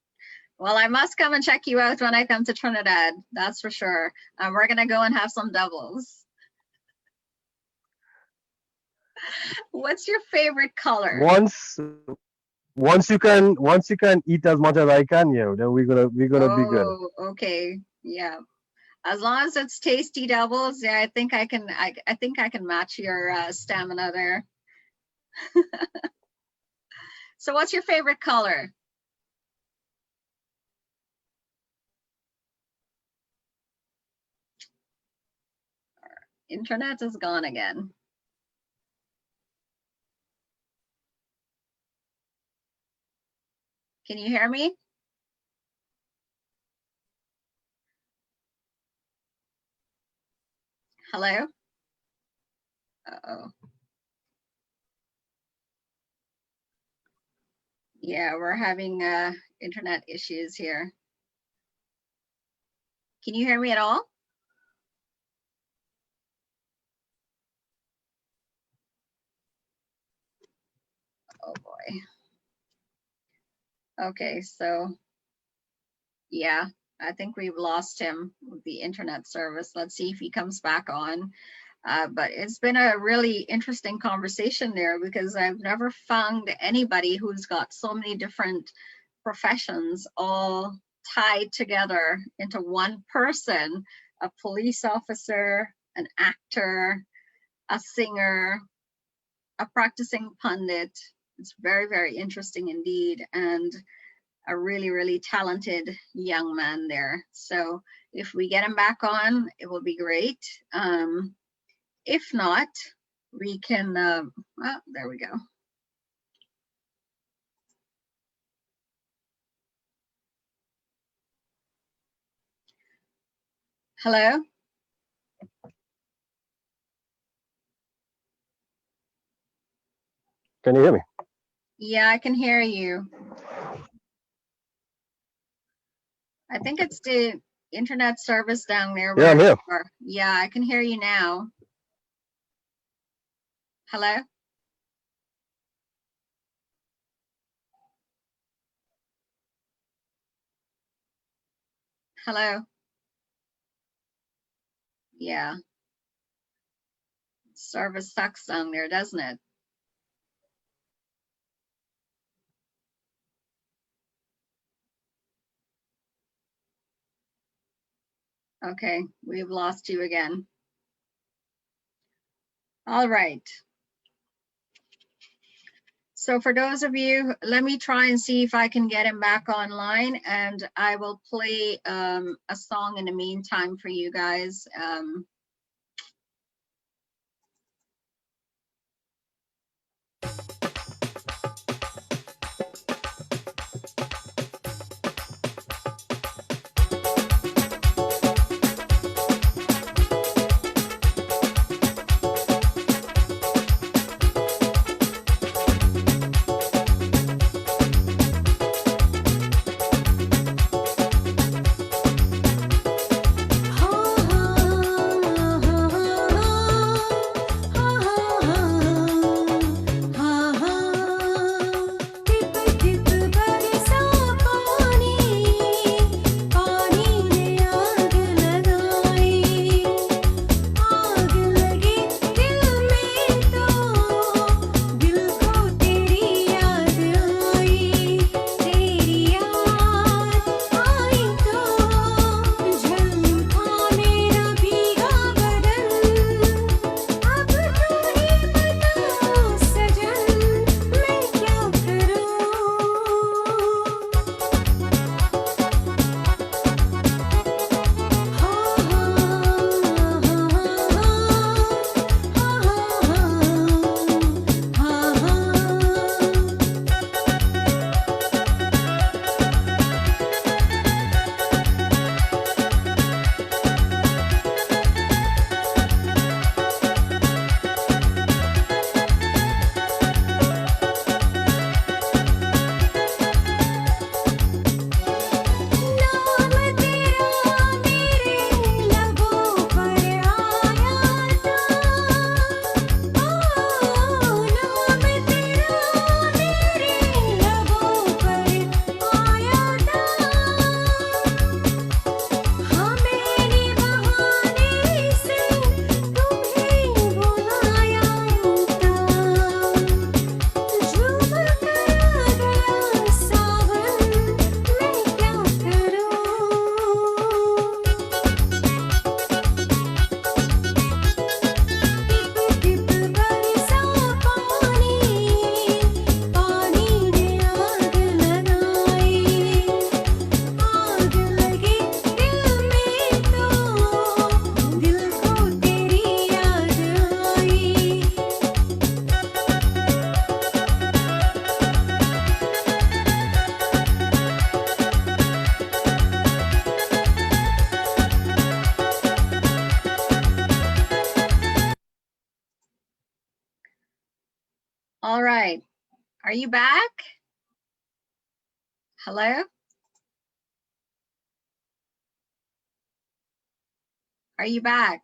Well, I must come and check you out when I come to Trinidad. That's for sure. We're gonna go and have some doubles. What's your favorite color? Once you can eat as much as I can, then we're gonna be good. Oh, okay. Yeah. As long as it's tasty doubles, yeah, I think I can match your stamina there. So what's your favorite color? Internet is gone again. Can you hear me? Hello? Uh-oh. Yeah, we're having internet issues here. Can you hear me at all? Oh boy. Okay, so yeah, I think we've lost him with the internet service. Let's see if he comes back on. But it's been a really interesting conversation there because I've never found anybody who's got so many different professions all tied together into one person: a police officer, an actor, a singer, a practicing Pandit. It's very, very interesting indeed, and a really, really talented young man there. So if we get him back on, it will be great. If not, we can, well, there we go. Hello? Can you hear me? Yeah, I can hear you. I think it's the internet service down there. Yeah, I'm here. Yeah, I can hear you now. Hello? Hello? Yeah. Service sucks down there, doesn't it? Okay, we've lost you again. All right. So for those of you, let me try and see if I can get him back online, and I will play a song in the meantime for you guys. हाँ हाँ All right. Are you back? Hello? Are you back?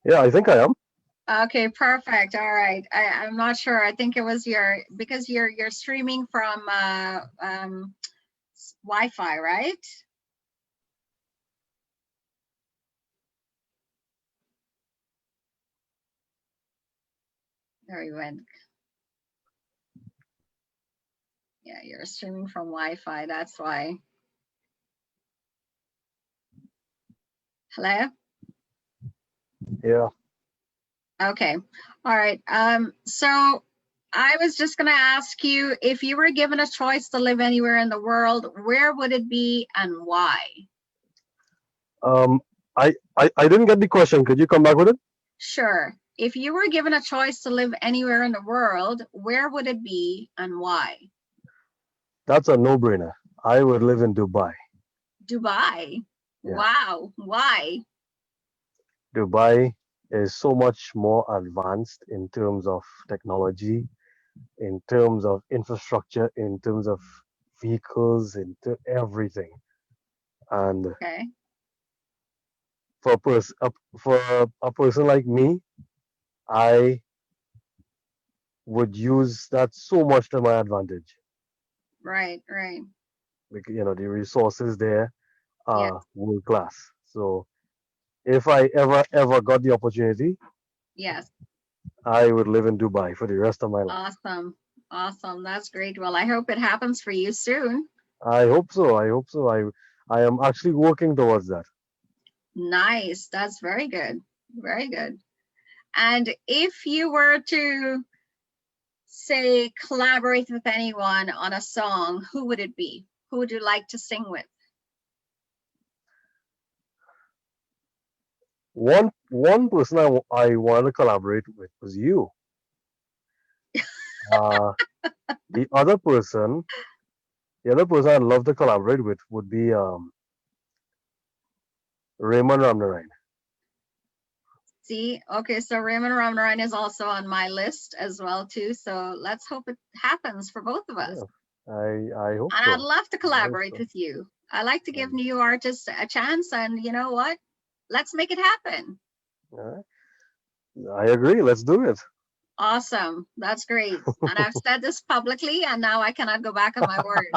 Yeah, I think I am. Okay, perfect. All right. I'm not sure. I think it was because you're streaming from Wi-Fi, right? There we went. Yeah, you're streaming from Wi-Fi. That's why. Hello? Yeah. Okay. All right. So I was just going to ask you, if you were given a choice to live anywhere in the world, where would it be and why? Um, I didn't get the question. Could you come back with it? Sure. If you were given a choice to live anywhere in the world, where would it be and why? That's a no-brainer. I would live in Dubai. Dubai. Yeah. Wow. Why? Dubai is so much more advanced in terms of technology, in terms of infrastructure, in terms of vehicles, into everything. And Okay. for a person like me, I would use that so much to my advantage. Right, right. Because, the resources there Yes, are world class. So if I ever got the opportunity, yes. I would live in Dubai for the rest of my life. Awesome. Awesome. That's great. Well, I hope it happens for you soon. I hope so. I hope so. I am actually working towards that. Nice. That's very good. Very good. And if you were to say collaborate with anyone on a song, who would it be? Who would you like to sing with? One person I wanted to collaborate with was you. Uh, the other person, I'd love to collaborate with would be Raymond Ramnarine. See, okay, so Raymond Ramnaran is also on my list as well too. So let's hope it happens for both of us. Yeah, I hope And I'd so. love to I hope collaborate so. with you. I like to give Um, new artists a chance, and you know what? Let's make it happen. all right. I agree. Let's do it. Awesome. That's great. And I've said this publicly, and now I cannot go back on my word.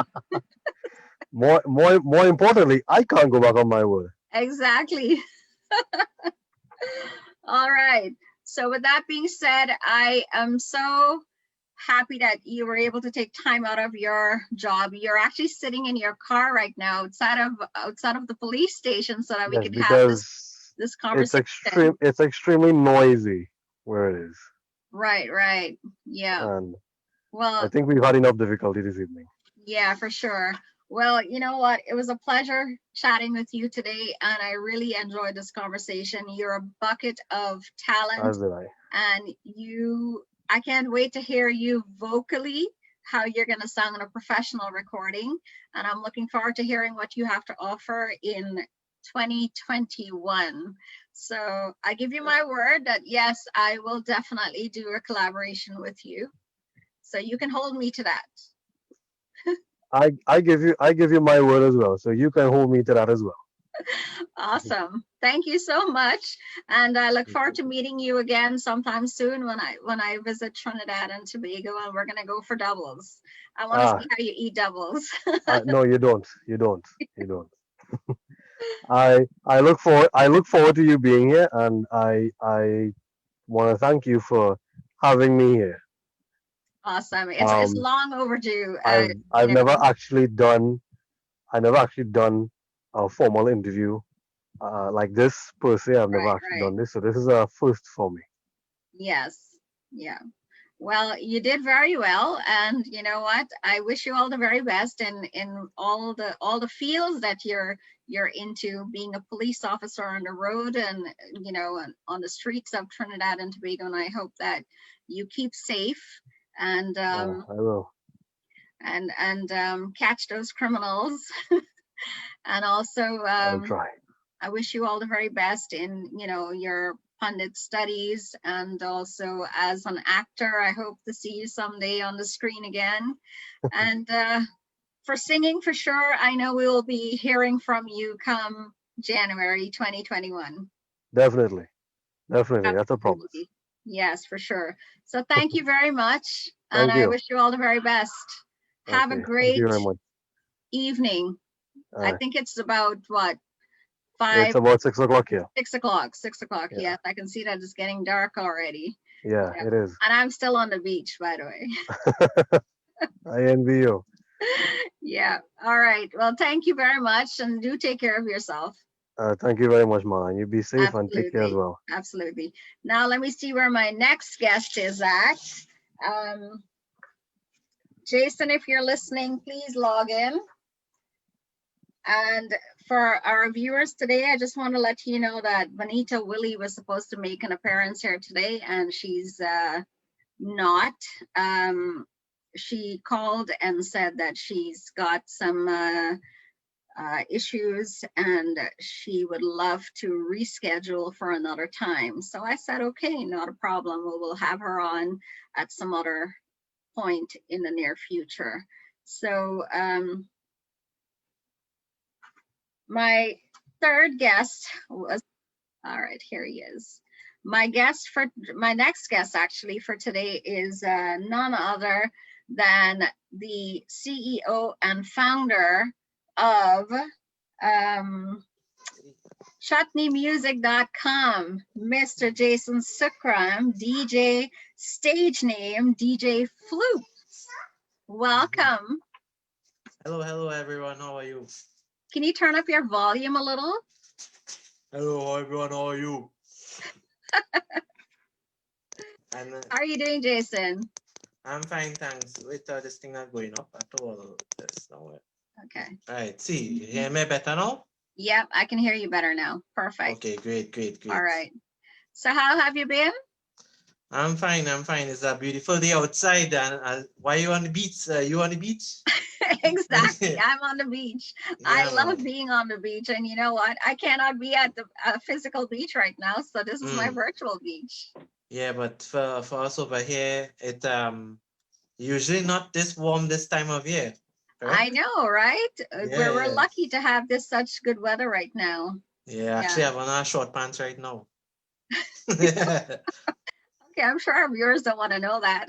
More importantly, I can't go back on my word. Exactly. All right. So with that being said, I am so happy that you were able to take time out of your job. You're actually sitting in your car right now outside of the police station so that we Yes, can have because this it's conversation. extremely noisy where it is, Right, right. Yeah. and I Well, think we've had enough difficulty this evening. yeah, for sure. Well, you know what? It was a pleasure chatting with you today, and I really enjoyed this conversation. You're a bucket of talent, As did I. and I can't wait to hear you vocally, how you're going to sound in a professional recording. And I'm looking forward to hearing what you have to offer in 2021. So I give you my word that yes, I will definitely do a collaboration with you. So you can hold me to that. I give you my word as well, so you can hold me to that as well. Awesome. Thank you so much. And I look forward to meeting you again sometime soon when I visit Trinidad and Tobago, and we're gonna go for doubles. I want to Ah, see how you eat doubles. no, you don't. You don't. You don't. I look forward to you being here, and I want to thank you for having me here. Awesome. It's Um, long overdue. You I've know, never actually done a formal interview like this per se. I've never right, actually right. done this, so this is a first for me. Yes. Yeah. Well, you did very well, and you know what? I wish you all the very best in all the fields that you're into, being a police officer on the road and on the streets of Trinidad and Tobago. And I hope that you keep safe and I will. catch those criminals. And also, I'll try. I wish you all the very best in your Pandit studies, and also as an actor. I hope to see you someday on the screen again. And for singing, for sure, I know we will be hearing from you come January 2021. Definitely. Definitely. That's a promise. Absolutely. Yes, for sure. So thank you very much. And Thank I you. wish you all the very best. Have a Okay. Thank great you very much. evening. I think it's about what, It's 5, about 6 o'clock here. 6 o'clock, 6 o'clock. Yeah. Yes, I can see that it's getting dark already. Yeah, Yeah. it is. And I'm still on the beach, by the way. I envy you. Yeah. All right. Well, thank you very much, and do take care of yourself. Thank you very much, man. You be safe and take care as Absolutely. well. Absolutely. Now let me see where my next guest is at. Jason, if you're listening, please log in. And for our viewers today, I just want to let you know that Vanita Willie was supposed to make an appearance here today, and she's not. She called and said that she's got some issues and she would love to reschedule for another time. So I said, okay, not a problem. We will have her on at some other point in the near future. So my third guest was, all right, here he is. My next guest actually for today is none other than the CEO and founder of chutneymusic.com, Mr. Jason Sookram, DJ, stage name DJ FLOOPS. Welcome. Hello everyone, how are you? Can you turn up your volume a little? Hello everyone, how are you? And, How are you doing, Jason? I'm fine, thanks. Wait, this thing not going up at all. This now. Okay. All right, see, you hear me better now? Yep, I can hear you better now. Perfect. Okay, great. All right. So how have you been? I'm fine. It's a beautiful day outside. And why are you on the beach? You on the beach? Exactly. I'm on the beach. I Yeah, love man. being on the beach. And you know what? I cannot be at the physical beach right now. So this is my virtual beach. Yeah, but for us over here, it usually not this warm this time of year. Correct? I know, right? We're Yeah. lucky to have this such good weather right now. Yeah, actually, I'm on our short pants right now. Okay, I'm sure our viewers don't want to know that.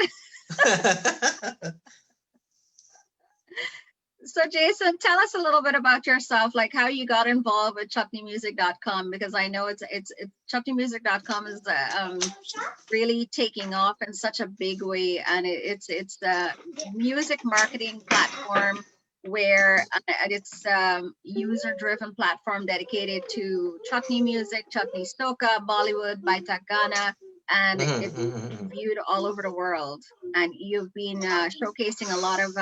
So Jason, tell us a little bit about yourself, like how you got involved with chutneymusic.com, because I know it's chutneymusic.com is really taking off in such a big way, and it's the music marketing platform where it's user-driven platform dedicated to chutney music, chutney soca, Bollywood, Baitak Ghana, and it's viewed all over the world. And you've been showcasing a lot of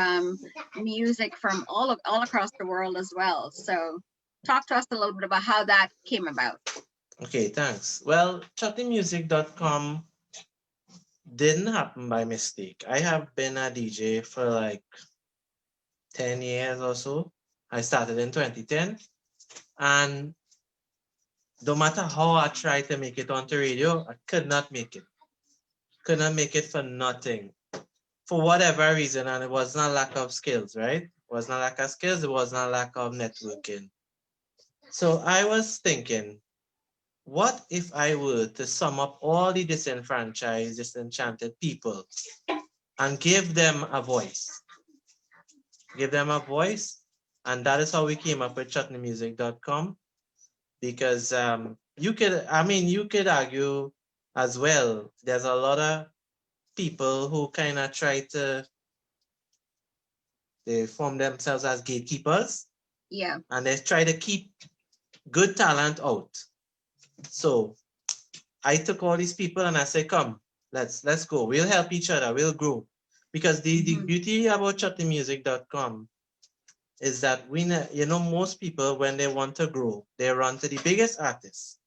music from all across the world as well. So talk to us a little bit about how that came about. Okay, thanks. Well, chutneymusic.com didn't happen by mistake. I have been a DJ for like 10 years or so. I started in 2010, and no matter how I tried to make it onto radio, I could not make it. Could not make it for nothing. For whatever reason, and it was not lack of skills, right? It was not lack of skills, it was not lack of networking. So I was thinking, what if I were to sum up all the disenfranchised, disenchanted people and give them a voice? Give them a voice. And that is how we came up with chutneymusic.com. Because you could argue as well, there's a lot of people who kind of try to, they form themselves as gatekeepers. Yeah. And they try to keep good talent out. So I took all these people and I said, come, let's go. We'll help each other. We'll grow. Because the beauty about chutneymusic.com is that most people, when they want to grow, they run to the biggest artists.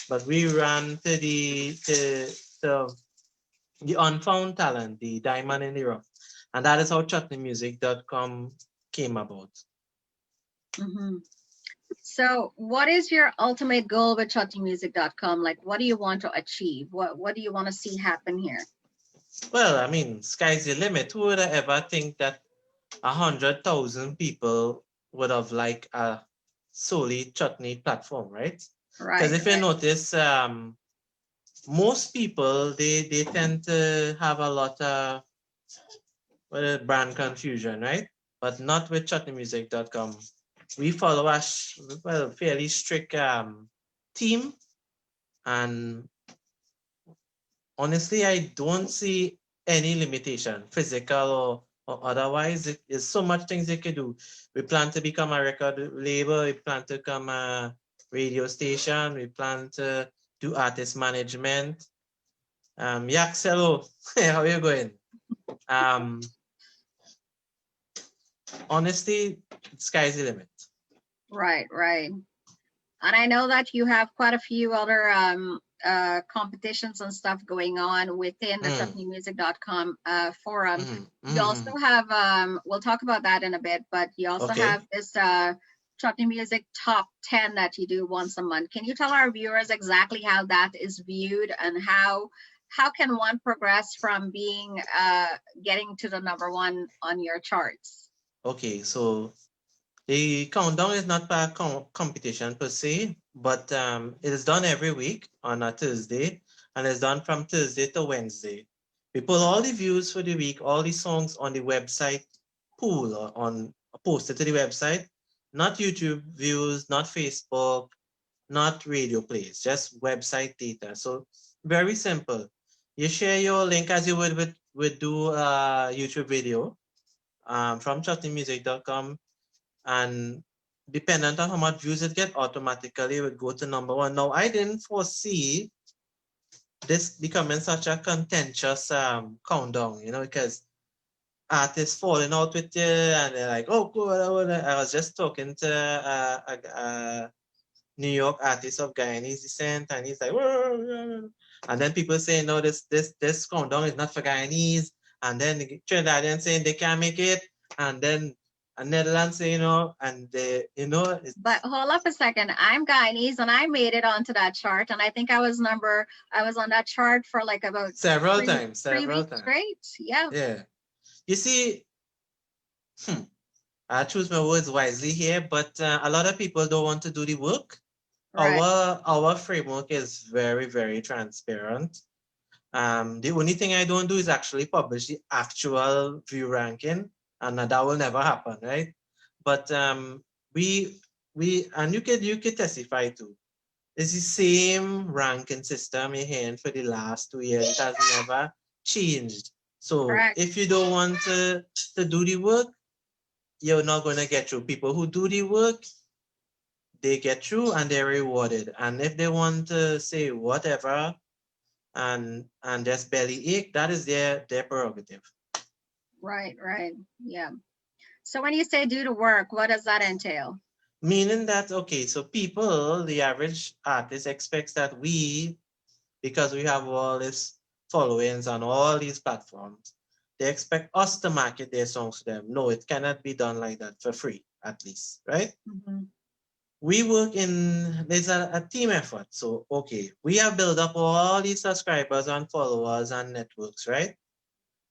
But we ran to the unfound talent, the diamond in the rough. And that is how chutneymusic.com came about. So what is your ultimate goal with chutneymusic.com? Like, what do you want to achieve? What do you want to see happen here? Well, I mean, sky's the limit. Who would have ever think that 100,000 people would have like a solely chutney platform, right? Because Right, if you right. notice, most people they tend to have a lot of brand confusion, right? But not with chutneymusic.com. We follow a fairly strict team, and honestly, I don't see any limitation, physical or otherwise. There's so much things they could do. We plan to become a record label. We plan to become a radio station. We plan to do artist management. Yaxelo, how are you going? Um, honestly, sky's the limit. Right, right. And I know that you have quite a few other competitions and stuff going on within the chutneymusic.com forum. You also have, we'll talk about that in a bit, but you also Okay. have this Chutney Music Top 10 that you do once a month. Can you tell our viewers exactly how that is viewed and how can one progress from being getting to the #1 on your charts? Okay, so the countdown is not a competition per se, but it is done every week on a Thursday, and it's done from Thursday to Wednesday. We put all the views for the week, all the songs on the website pool or on posted to the website, not YouTube views, not Facebook, not radio plays, just website data. So very simple. You share your link as you would do a YouTube video from chutneymusic.com, and dependent on how much views it get, automatically it would go to #1. Now, I didn't foresee this becoming such a contentious countdown, because artists falling out with you and they're like, oh, good. I was just talking to a New York artist of Guyanese descent, and he's like, whoa. And then people saying, no, this countdown is not for Guyanese, and then the Trinidadians saying they can't make it, and then Netherlands saying, and they, But hold up a second. I'm Guyanese and I made it onto that chart. And I think I was on that chart for like about several three, times, three several weeks times. straight. Yeah. Yeah. You see, I choose my words wisely here, but a lot of people don't want to do the work. Right. Our framework is very, very transparent. The only thing I don't do is actually publish the actual view ranking, and that will never happen, right? But we and you could testify to. It's the same ranking system you're hearing for the last 2 years. It has never changed. So Correct. if you don't want to do the work, you're not going to get through. People who do the work, they get through and they're rewarded. And if they want to say whatever and just belly ache, that is their prerogative. Right. Right. Yeah. So when you say do the work, what does that entail? Meaning that, okay, so people, the average artist expects that we, because we have all these followings on all these platforms, they expect us to market their songs to them. No, it cannot be done like that for free, at least, right? We work there's a team effort. So, okay, we have built up all these subscribers and followers and networks, right?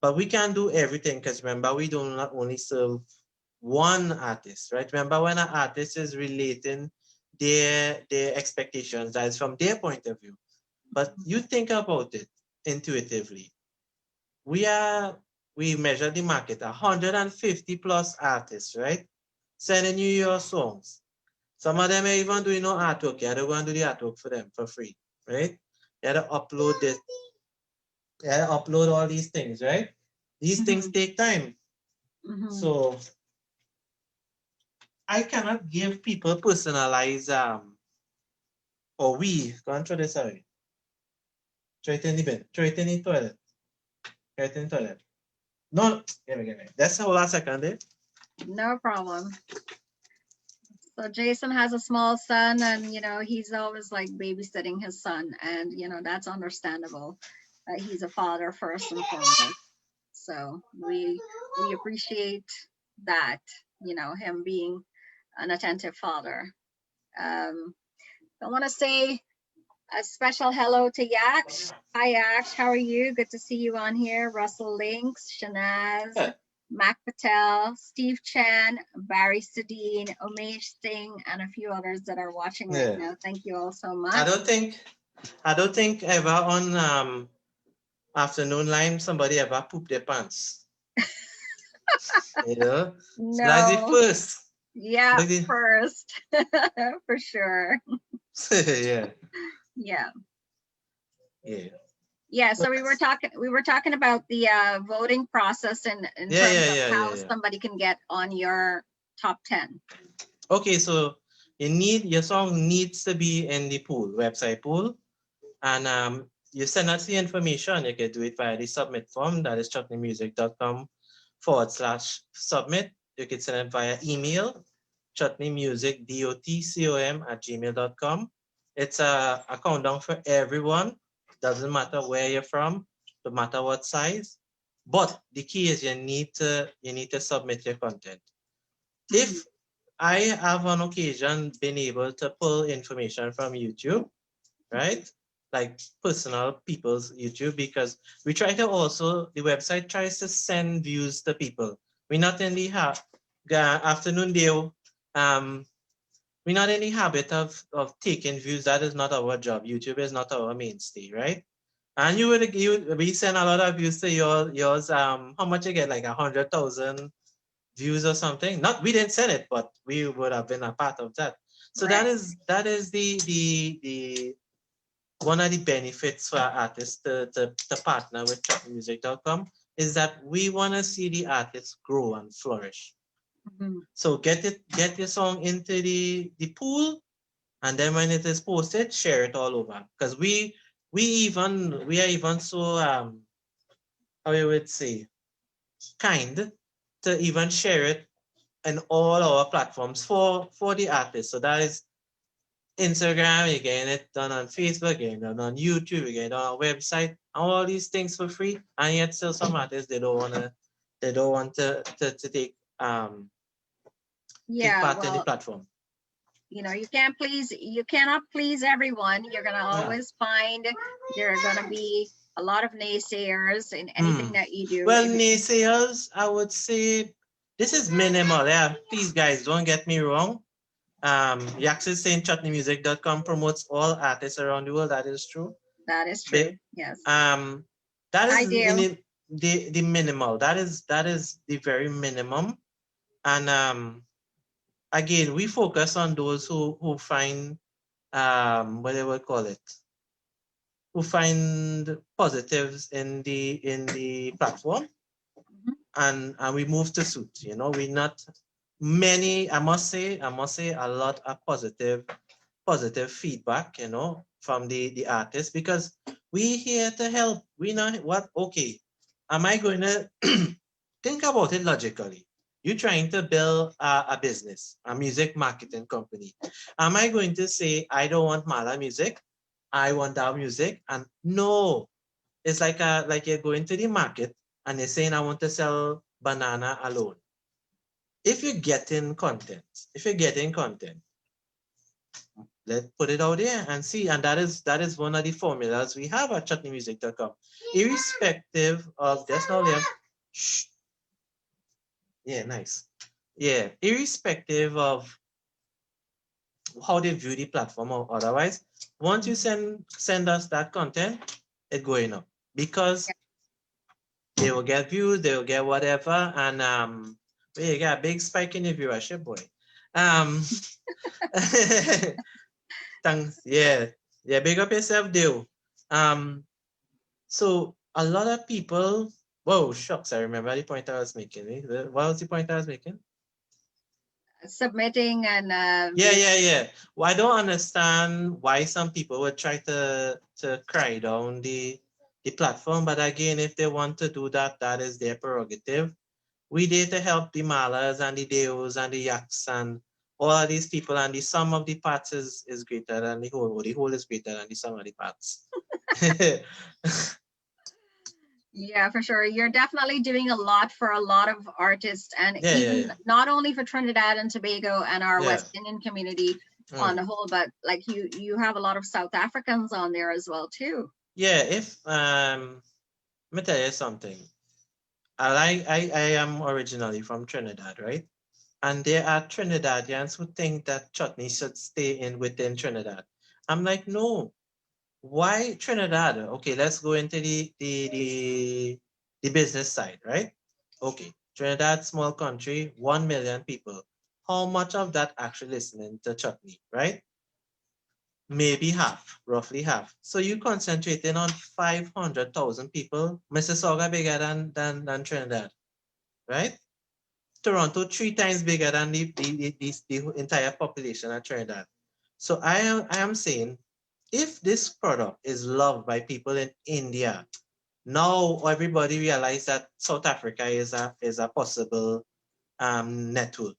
But we can't do everything because remember, we do not only serve one artist, right? Remember, when an artist is relating their expectations, that is from their point of view. But you think about it intuitively. We measure the market, 150 plus artists, right? Sending you your songs. Some of them are even doing no artwork. You have to go and do the artwork for them for free, right? You have to upload this. You have to upload all these things, right? These things take time. So I cannot give people personalized or we go and throw this away. Throw it in the bin. Throw it in the toilet. Throw it in the toilet. No, give me. That's hold on a second there. No problem. So Jason has a small son and, he's always like babysitting his son. And, that's understandable. He's a father first and foremost. So we appreciate that, him being an attentive father. I want to say a special hello to Yaksh. Hi Yaksh, how are you? Good to see you on here. Russell Links, Shanaz, Mac Patel, Steve Chan, Barry Sedine, Umesh Singh, and a few others that are watching right now. Thank you all so much. I don't think ever on afternoon line somebody ever pooped their pants. You know? No. So that's the first. Yeah, Like the- first. For sure. Yeah. Yeah. Yeah. Yeah, so we were talking about the voting process in terms of how somebody can get on your top 10. Okay, so your song needs to be in the pool, website pool, and you send us the information. You can do it via the submit form, that is chutneymusic.com/submit. You can send it via email, chutneymusic.com@gmail.com. It's a countdown for everyone. Doesn't matter where you're from, no matter what size. But the key is you need to submit your content. If I have on occasion been able to pull information from YouTube, right? Like personal people's YouTube, because we try to also, the website tries to send views to people. We not only have afternoon deal, we're not in the habit of taking views. That is not our job. YouTube is not our mainstay, right? And we send a lot of views to yours. How much you get? Like 100,000 views or something. Not we didn't send it, but we would have been a part of that. So Right. that is the one of the benefits for artists to partner with chutneymusic.com is that we want to see the artists grow and flourish. So get your song into the pool, and then when it is posted, share it all over. Because we are even so how you would say kind to even share it in all our platforms for the artists. So that is Instagram, you're getting it done on Facebook, you're getting it done on YouTube, you're getting it on our website, all these things for free. And yet still some artists they don't want to take part in the platform. You know, you cannot please everyone. You're gonna always find there are gonna be a lot of naysayers in anything that you do. Well, naysayers, I would say this is minimal. Yeah, please guys, don't get me wrong. Yax is saying chutneymusic.com promotes all artists around the world. That is true. That is true. Yes. That is the minimal. That is the very minimum. And again, we focus on those who find what they would call it, who find positives in the platform, and we move to suit. You know, we not many. I must say a lot of positive feedback. You know, from the artists, because we here to help. We know what. Okay, am I going to think about it logically? You're trying to build a business, a music marketing company. Am I going to say, I don't want Mala music, I want our music? And no, it's like you're going to the market and they're saying, I want to sell banana alone. If you're getting content, let's put it out there and see. And that is one of the formulas we have at chutneymusic.com. Irrespective of this now, shh. Yeah, nice. Yeah, irrespective of how they view the platform or otherwise, once you send us that content, it's going up because they will get views, they will get whatever, and you got a big spike in the viewership, boy. Thanks. Yeah, big up yourself, Dale. So a lot of people. Whoa, shucks! I remember the point I was making. What was the point I was making? Submitting and yeah. Well, I don't understand why some people would try to cry down the platform, but again, if they want to do that, that is their prerogative. We there to help the Malas and the Deos and the Yaks and all of these people, and the sum of the parts is greater than the whole, or the whole is greater than the sum of the parts. Yeah, for sure. You're definitely doing a lot for a lot of artists, and not only for Trinidad and Tobago and our West Indian community, on the whole, but like you have a lot of South Africans on there as well too. Yeah, if let me tell you something. I am originally from Trinidad, right? And there are Trinidadians who think that chutney should stay in within Trinidad. I'm like, no. Why Trinidad? Okay, let's go into the business side, right? Okay, Trinidad, small country, 1 million people. How much of that actually listening to chutney, right? Maybe half, roughly half. So you concentrating on 500,000 people. Mississauga bigger than Trinidad, right? Toronto 3 times bigger than the entire population of Trinidad. So I am saying, if this product is loved by people in India, now everybody realize that South Africa is a possible network.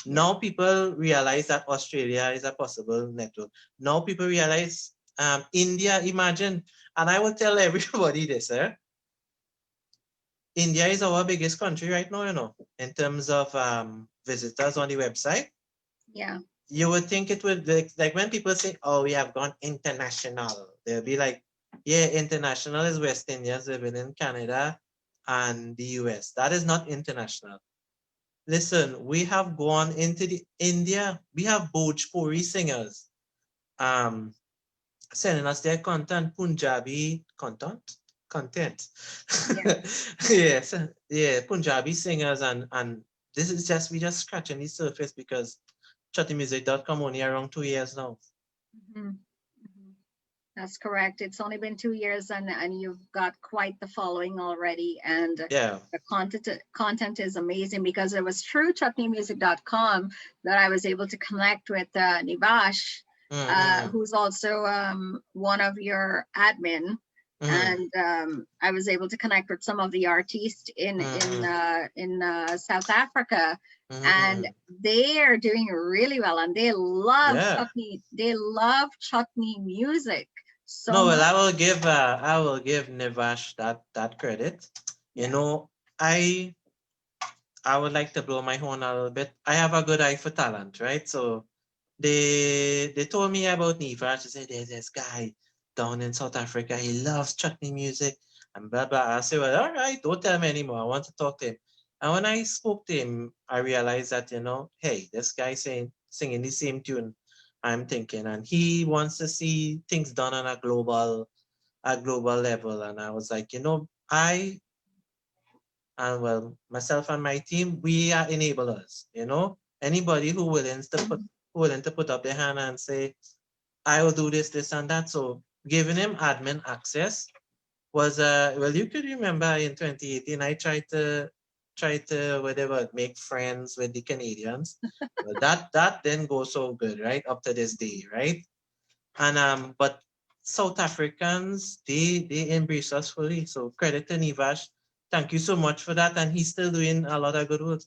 Now people realize that Australia is a possible network. Now people realize India, imagine, and I will tell everybody this, India is our biggest country right now, in terms of visitors on the website. Yeah. You would think it would like when people say, oh, we have gone international, they'll be like, yeah, international is West Indians living in Canada and the US. That is not international. Listen, we have gone into the India. We have Bhojpuri singers sending us their content, Punjabi content. Yeah. Yes, yeah, Punjabi singers, and this is just we just scratching the surface because chattymusic.com only around 2 years now. Mhm. Mhm. That's correct. It's only been 2 years, and you've got quite the following already. And Yeah. the content is amazing, because it was through chutneymusic.com that I was able to connect with Nivash, who's also one of your admin. And I was able to connect with some of the artists in South Africa, and they are doing really well, and they love chutney. They love chutney music. So no, well, much. I will give Nivash that credit. You know, I would like to blow my horn a little bit. I have a good eye for talent, right? So they told me about Nivash. They said there's this guy down in South Africa. He loves chutney music and blah blah. I said, well, all right, don't tell me anymore. I want to talk to him. And when I spoke to him, I realized that, hey, this guy singing the same tune I'm thinking, and he wants to see things done on a global level. And I was like, myself and my team, we are enablers. Anybody willing to put up their hand and say, I will do this, this, and that. So giving him admin access was well, you could remember in 2018, I tried to whatever make friends with the Canadians. Well, that didn't go so good, right? Up to this day, right? And but South Africans, they embrace us fully. So credit to Nivash. Thank you so much for that. And he's still doing a lot of good work.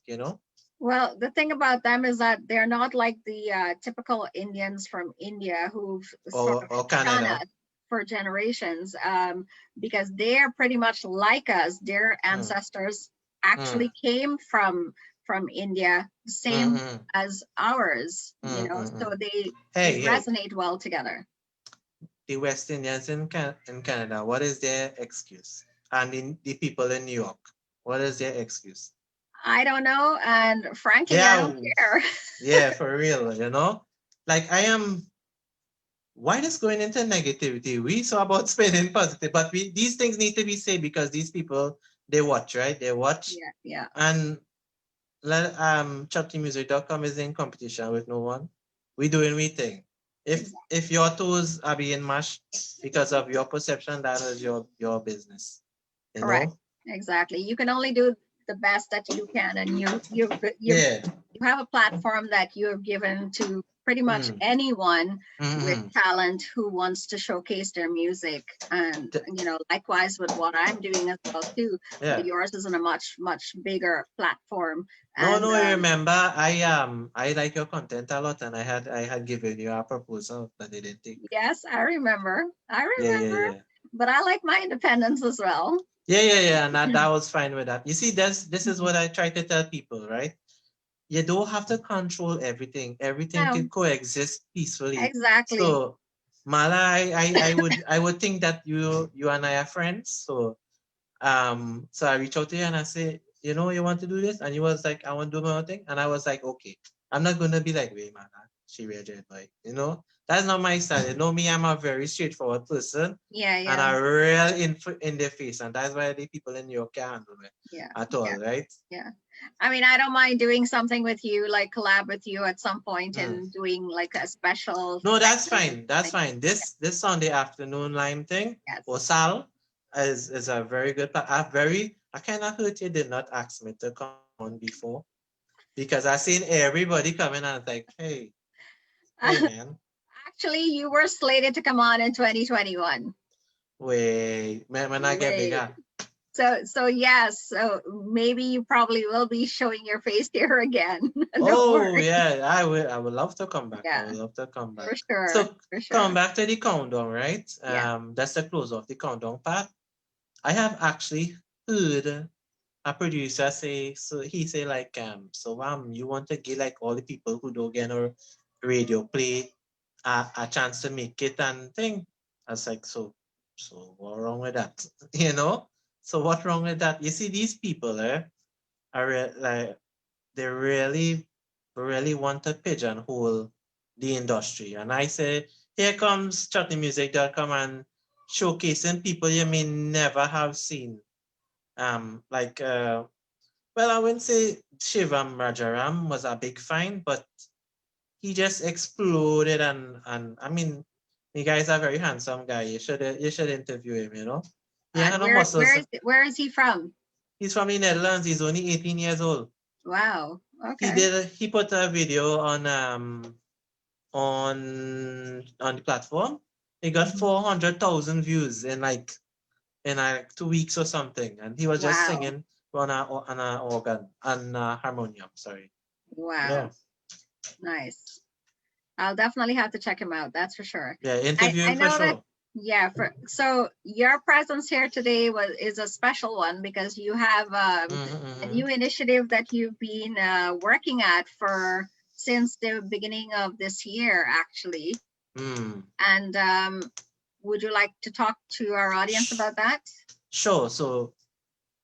Well, the thing about them is that they're not like the typical Indians from India who've sort of Or shun Canada. us for generations, because they're pretty much like us. Their ancestors actually came from India, the same as ours, so they Hey, resonate well together. the West Indians in Canada, what is their excuse? And the people in New York, what is their excuse? I don't know, and frankly, I don't care. Yeah, for real, Like why just going into negativity? We saw about spinning positive, but these things need to be said because these people, they watch, right? They watch. Yeah. And chattymusic.com is in competition with no one. We doing we thing. If your toes are being mashed because of your perception, that is your business. Correct. Exactly. You can only do the best that you can, and you have a platform that you have given to pretty much anyone with talent who wants to showcase their music. And likewise with what I'm doing as well too. But yours is on a much bigger platform. And, no, remember, I like your content a lot, and I had given you a proposal that they didn't take. Yes, I remember. Yeah. But I like my independence as well. Yeah, and that was fine with that. You see, this is what I try to tell people, right? you don't have to control everything. Everything No, can coexist peacefully. exactly. So Mala, I would think that you and I are friends. So I reach out to you and I say, you know, you want to do this? And you was like, I want to do my own thing. And I was like, okay. I'm not gonna be like, wait, man, she rejected, like, you know, that's not my style. You know me, I'm a very straightforward person Yeah, and yeah, a real in their face. And that's why the people in New York can't handle me yeah, at yeah, all, right? yeah. I mean, I don't mind doing something with you, like collab with you at some point Mm. and doing like a special No, that's segment. fine. That's Like, fine. This Sunday afternoon lime thing or yes. Sal is a very good part. I kind of hurt you did not ask me to come on before because I seen everybody coming and it's like, hey man, Actually, you were slated to come on in 2021. wait, man, when I get Wait. bigger. So yes, so maybe you probably will be showing your face here again. Don't Oh worry. yeah, I would love to come back. I Yeah, would love to come back. for sure, So for come sure. back to the countdown, right? Yeah. That's the close of the countdown part. I have actually heard a producer say, so he say like, you want to give like all the people who don't get a radio play a chance to make it and thing. I was like, so what wrong with that? You know? So what wrong with that? You see, these people, like they really want to pigeonhole the industry. And I say, here comes chutneymusic.com and showcasing people you may never have seen. Like well, I wouldn't say Shivam Rajaram was a big find, but he just exploded and I mean the guy's a very handsome guy. You should interview him, you know. He And had no muscles. where is he from? He's from the Netherlands, he's only 18 years old. Wow. He Okay. did he put a video on the platform. He got 400,000 views in like 2 weeks or something. And he was just Wow. singing on a organ and harmonium, sorry. Yeah. Wow. Nice. I'll definitely have to check him out. That's for sure. Yeah, interview I him for know that. sure. Yeah. So your presence here today is a special one because you have a Mm-hmm. new initiative that you've been working at since the beginning of this year, actually. Mm. And would you like to talk to our audience about that? Sure. So,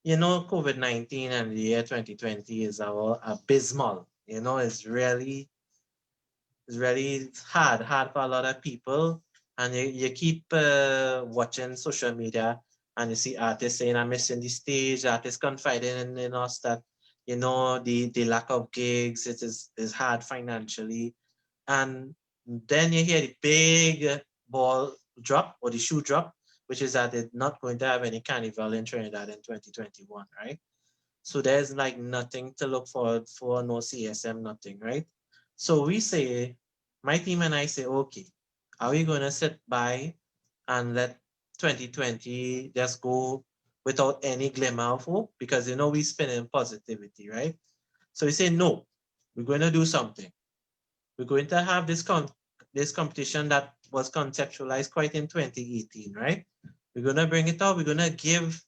you know, COVID-19 and the year 2020 is our abysmal. You know, it's really hard for a lot of people. And you keep watching social media and you see artists saying, I'm missing the stage, artists confiding in us that, you know, the lack of gigs, is hard financially. And then you hear the big ball drop or the shoe drop, which is that it's not going to have any carnival in Trinidad in 2021, right? So there's like nothing to look forward for, no CSM, nothing, right? So we say, my team and I say, okay, are we going to sit by and let 2020 just go without any glimmer of hope? Because, you know, we spin in positivity, right? So we say, no, we're going to do something. We're going to have this competition that was conceptualized quite in 2018, right? We're going to bring it out. We're going to give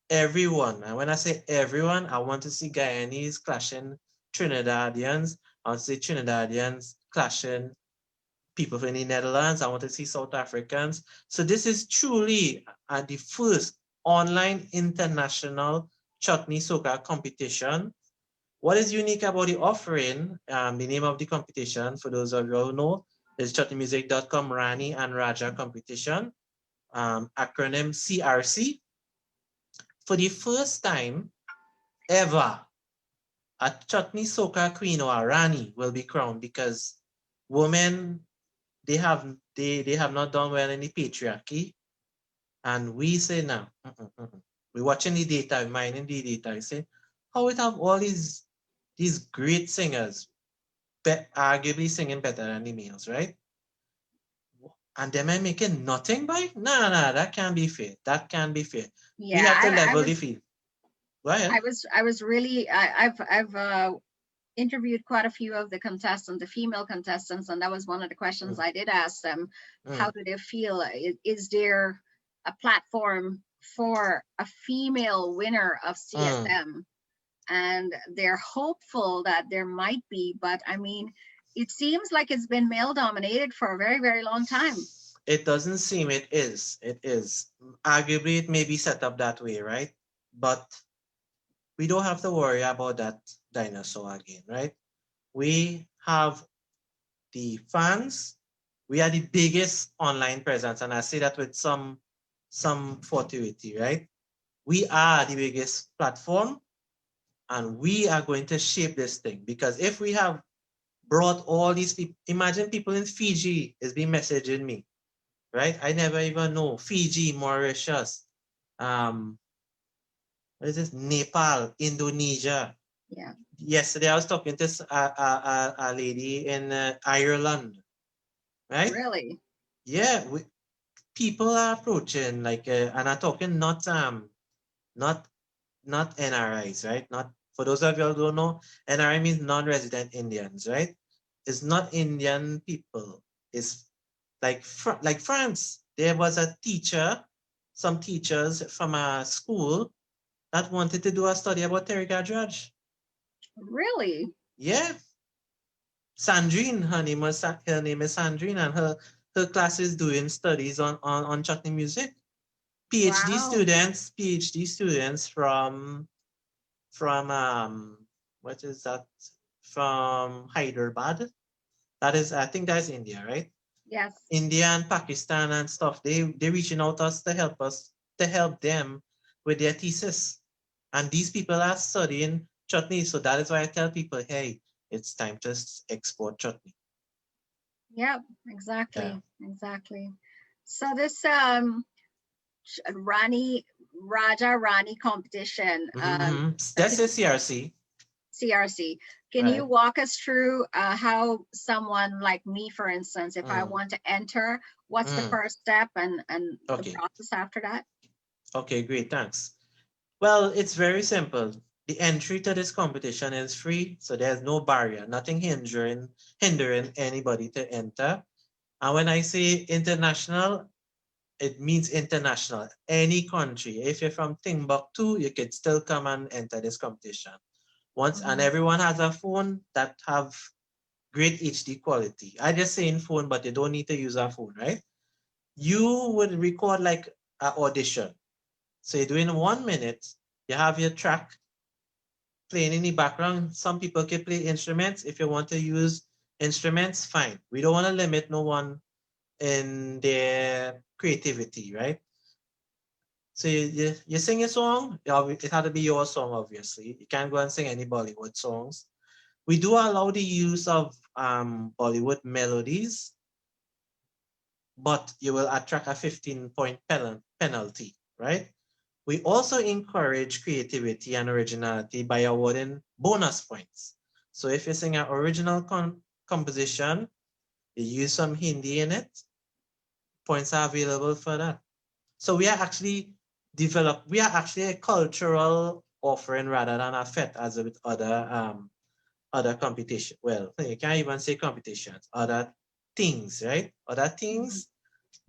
everyone, and when I say everyone, I want to see Guyanese clashing Trinidadians. I want to see Trinidadians clashing people from the Netherlands. I want to see South Africans. So this is truly the first online international chutney soca competition. What is unique about the offering, the name of the competition, for those of you who know, is chutneymusic.com Rani and Raja competition, acronym CRC. For the first time ever, a chutney soca queen or a Rani will be crowned because women, they have not done well in the patriarchy. And we say now, we're watching the data, we're mining the data, we say, how we have all these great singers, arguably singing better than the males, right? And them are making nothing by? Nah, that can't be fair. That can't be fair. We Yeah, have to I level the was field. Go ahead. I was really I've interviewed quite a few of the contestants, the female contestants, and that was one of the questions Mm, I did ask them. How mm, do they feel? Is there a platform for a female winner of mm. CSM? and they're hopeful that there might be, but I mean, it seems like it's been male dominated for a very, very long time. It doesn't seem it is. It is. Arguably, it may be set up that way, right? But we don't have to worry about that dinosaur again, right? We have the fans. We are the biggest online presence, and I say that with some fortuity, right? We are the biggest platform, and we are going to shape this thing, because if we have brought all these people, imagine people in Fiji is being messaging me, right? I never even know. Fiji, Mauritius, um, what is this? Nepal, Indonesia. Yeah. Yesterday I was talking to a lady in Ireland, right? Really? Yeah, people are approaching like, and I'm talking not not NRIs, right? Not, for those of you who don't know, NRI means non-resident Indians, right? It's not Indian people. It's like France. There was a teacher, some teachers from a school that wanted to do a study about Terry Raj. Really? Yeah, Sandrine, her name is Sandrine, and her class is doing studies on chutney music. Wow. PhD students from what is that? From Hyderabad. That is, I think that's India, right? Yes. India and Pakistan and stuff. They reaching out us to help them with their thesis. And these people are studying chutney. So that is why I tell people, hey, it's time to export chutney. Yep, Yeah. exactly. Exactly. So this Rani Raja Rani competition, That's a CRC. CRC. Can you Right. walk us through how someone like me, for instance, if I Mm. want to enter, what's the Mm. first step and the Okay. process after that? Okay, great. Thanks. Well, it's very simple. The entry to this competition is free, so there's no barrier, nothing hindering anybody to enter. And when I say international, it means international. Any country. If you're from Timbuktu, you could still come and enter this competition. And Mhm. everyone has a phone that have great HD quality. I just saying phone, but you don't need to use a phone, right? You would record like an audition. So you're doing 1 minute, you have your track playing in the background. Some people can play instruments. If you want to use instruments, fine. We don't want to limit no one in their creativity, right? So you sing a song, it had to be your song, obviously. You can't go and sing any Bollywood songs. We do allow the use of Bollywood melodies, but you will attract a 15-point penalty, right? We also encourage creativity and originality by awarding bonus points. So if you sing an original composition, you use some Hindi in it, points are available for that. So we are actually a cultural offering rather than a fet as with other competition. Well, you can't even say competitions, other things, right? Other Mhm. things.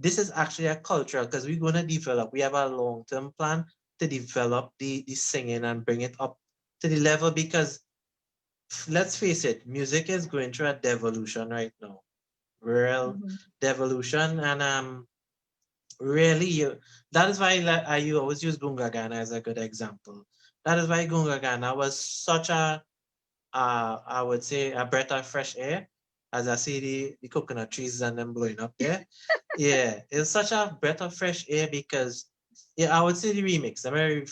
This is actually a cultural, because we're going to develop, we have a long-term plan to develop the singing and bring it up to the level, because let's face it, music is going through a devolution right now. Real Mhm. devolution. And really, that is why you always use Gunga Gana as a good example. That is why Gunga Gana was such I would say, a breath of fresh air, as I see the coconut trees and them blowing up there. Yeah, it's such a breath of fresh air because, yeah, I would say the remix. I'm going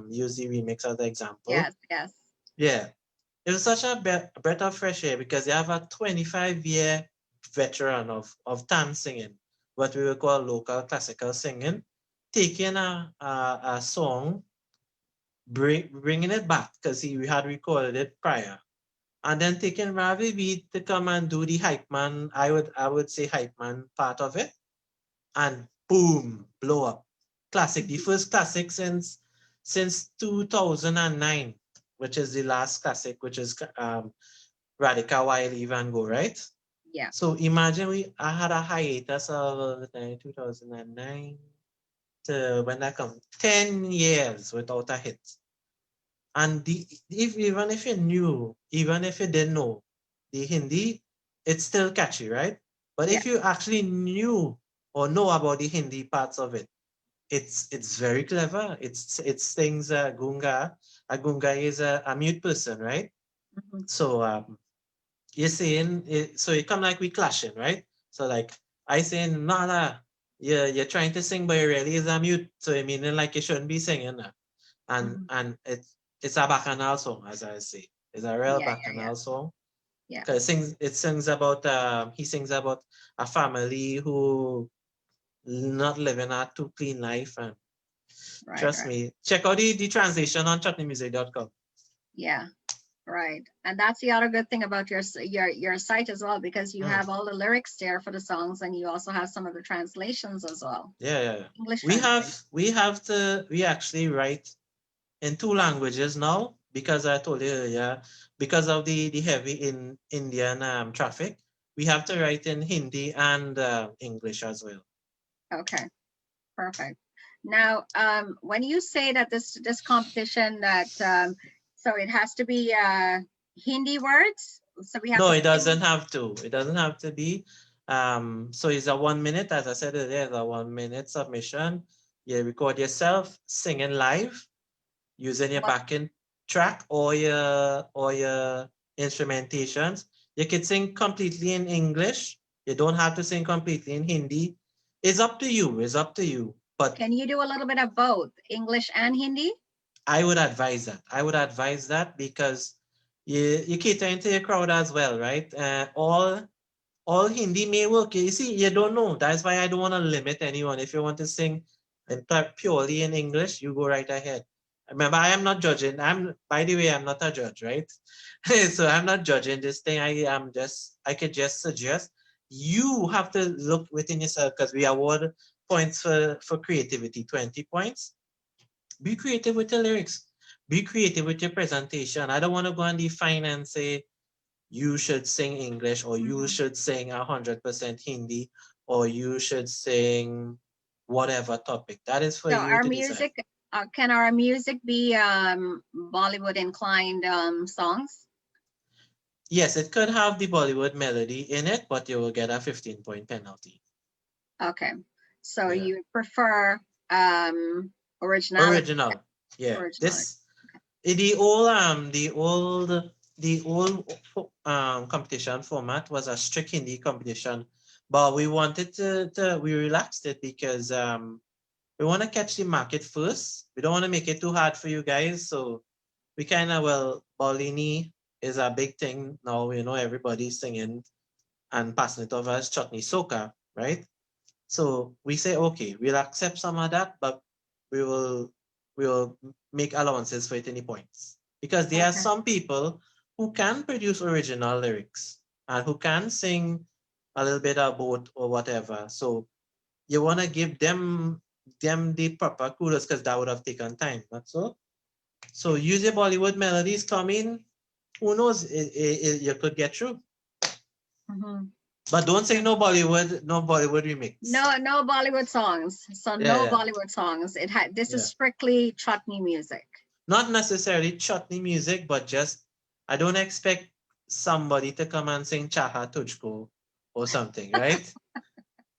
use the remix as the example. Yes, yes. Yeah, it was such a breath of fresh air because you have a 25-year veteran of tam singing, what we would call local classical singing, taking a song, bringing it back because we had recorded it prior, and then taking Ravi Beat to come and do the hype man. I would say hype man part of it, and boom, blow up. Classic, the Mhm. first classic since 2009, which is the last classic, which is Radhika While Even Go, right? Yeah. So imagine I had a hiatus of 2009 to when I come 10 years without a hit. And even if you knew, even if you didn't know the Hindi, it's still catchy, right? But Yeah. if you actually knew or know about the Hindi parts of it, it's very clever. It sings Gunga. A Gunga is a mute person, right? Mhm. So you're saying it, so it come like we clashing, right? So like I saying nada, you're trying to sing, but you really is a mute. So it meaning like you shouldn't be singing. Mhm. And it's a bacchanal song, as I say. It's a real Yeah, yeah, yeah, bacchanal song. yeah. Cause it sings about he sings about a family who not living a too clean life. And Right, trust right. me, check out the translation on chutneymusic.com. Yeah, right. And that's the other good thing about your site as well, because you Mm. have all the lyrics there for the songs, and you also have some of the translations as well, Yeah. English We translation. we actually write in two languages now because I told you earlier, because of the heavy in Indian traffic, we have to write in Hindi and English as well. Okay, perfect. Now, when you say that this competition that so it has to be Hindi words, so we have No, to it sing. doesn't have to. It doesn't have to be. So it's a 1 minute, as I said earlier, it's a 1 minute submission. You record yourself singing live using your What? backing track or your instrumentations. You can sing completely in English. You don't have to sing completely in Hindi. It's up to you. It's up to you. But Can you do a little bit of both, English and Hindi? I would advise that. I would advise that because you cater into your crowd as well, right? All Hindi may work. You see, you don't know. That's why I don't want to limit anyone. If you want to sing purely in English, you go right ahead. Remember, I am not judging. By the way, I'm not a judge, right? So I'm not judging this thing. I could just suggest you have to look within yourself because we award points for creativity, 20 points. Be creative with your lyrics. Be creative with your presentation. I don't want to go and define and say, you should sing English or you Mhm. should sing 100% Hindi or you should sing whatever topic. That is for So you our to decide. music, can our music be Bollywood inclined songs? Yes, it could have the Bollywood melody in it, but you will get a 15-point penalty. Okay, so Yeah. you prefer originality? Original. Yeah. Originality. This the old competition format was a strict Hindi competition, but we wanted we relaxed it because we want to catch the market first. We don't want to make it too hard for you guys. So we kind of, well, Bolini is a big thing now. Everybody's singing and passing it over as chutney soca, right? So we say, okay, we'll accept some of that, but we will we will make allowances for it any points. Because there are Okay. some people who can produce original lyrics and who can sing a little bit of both or whatever. So you want to give them the proper kudos because that would have taken time. That's all. So use your Bollywood melodies come in. Who knows? You could get through. Mhm. But don't say no Bollywood remix. No Bollywood songs. So no Yeah. Bollywood songs. This is Yeah. strictly chutney music. Not necessarily chutney music, but just I don't expect somebody to come and sing Chaha Tujko or something, right?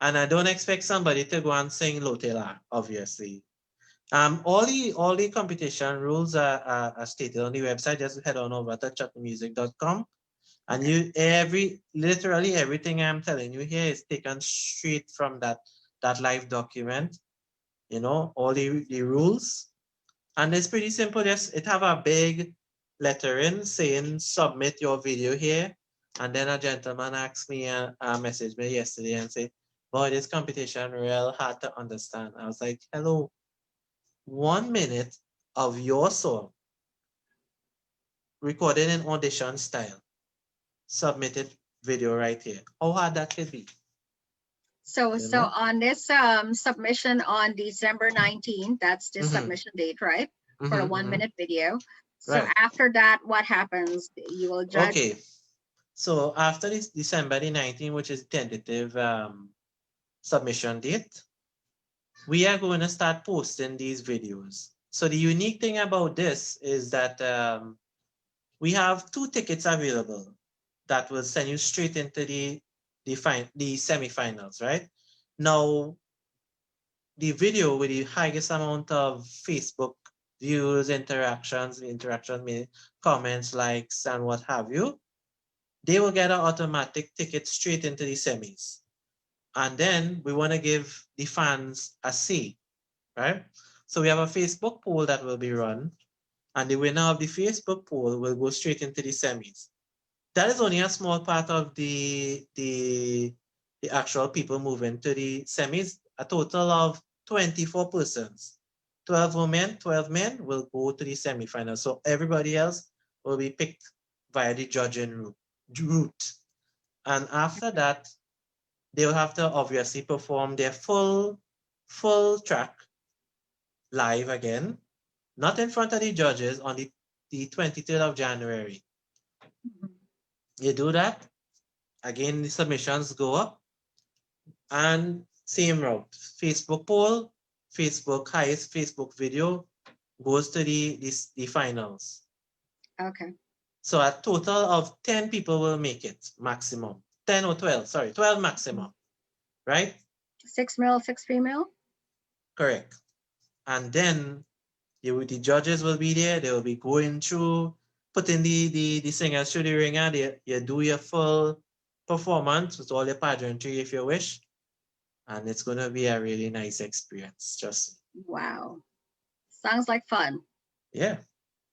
And I don't expect somebody to go and sing Lotela, obviously. All the competition rules are stated on the website. Just head on over to chutneymusic.com. And literally everything I'm telling you here is taken straight from that live document, all the rules. And it's pretty simple. Just it have a big lettering saying submit your video here. And then a gentleman asked me messaged me yesterday and said, boy, this competition real hard to understand. I was like, hello, 1 minute of your song recorded in audition style, submitted video right here. How hard that could be? So You know? on this submission on December 19th, that's the Mm-hmm. submission date, right? For a Mm-hmm, 1 minute video. So right. after that, what happens? You will judge. Okay. So after this December the 19th, which is tentative submission date, we are going to start posting these videos. So the unique thing about this is that we have 2 tickets available that will send you straight into the semifinals, right? Now, the video with the highest amount of Facebook views, interaction meaning comments, likes, and what have you, they will get an automatic ticket straight into the semis. And then we want to give the fans a say, right? So we have a Facebook poll that will be run, and the winner of the Facebook poll will go straight into the semis. That is only a small part of the actual people moving to the semis. A total of 24 persons, 12 women, 12 men will go to the semifinals. So everybody else will be picked via the judging route. And after that, they will have to obviously perform their full track live again, not in front of the judges on the 23rd of January. You do that, again, the submissions go up, and same route. Facebook poll, highest Facebook video goes to the finals. Okay. So a total of 10 people will make it maximum. 10 or 12, sorry, 12 maximum, right? 6 male, 6 female? Correct. And then the judges will be there. They will be going through, putting the singers through the ringer. You do your full performance with all your pageantry if you wish. And it's going to be a really nice experience. Just Wow. Sounds like fun. yeah.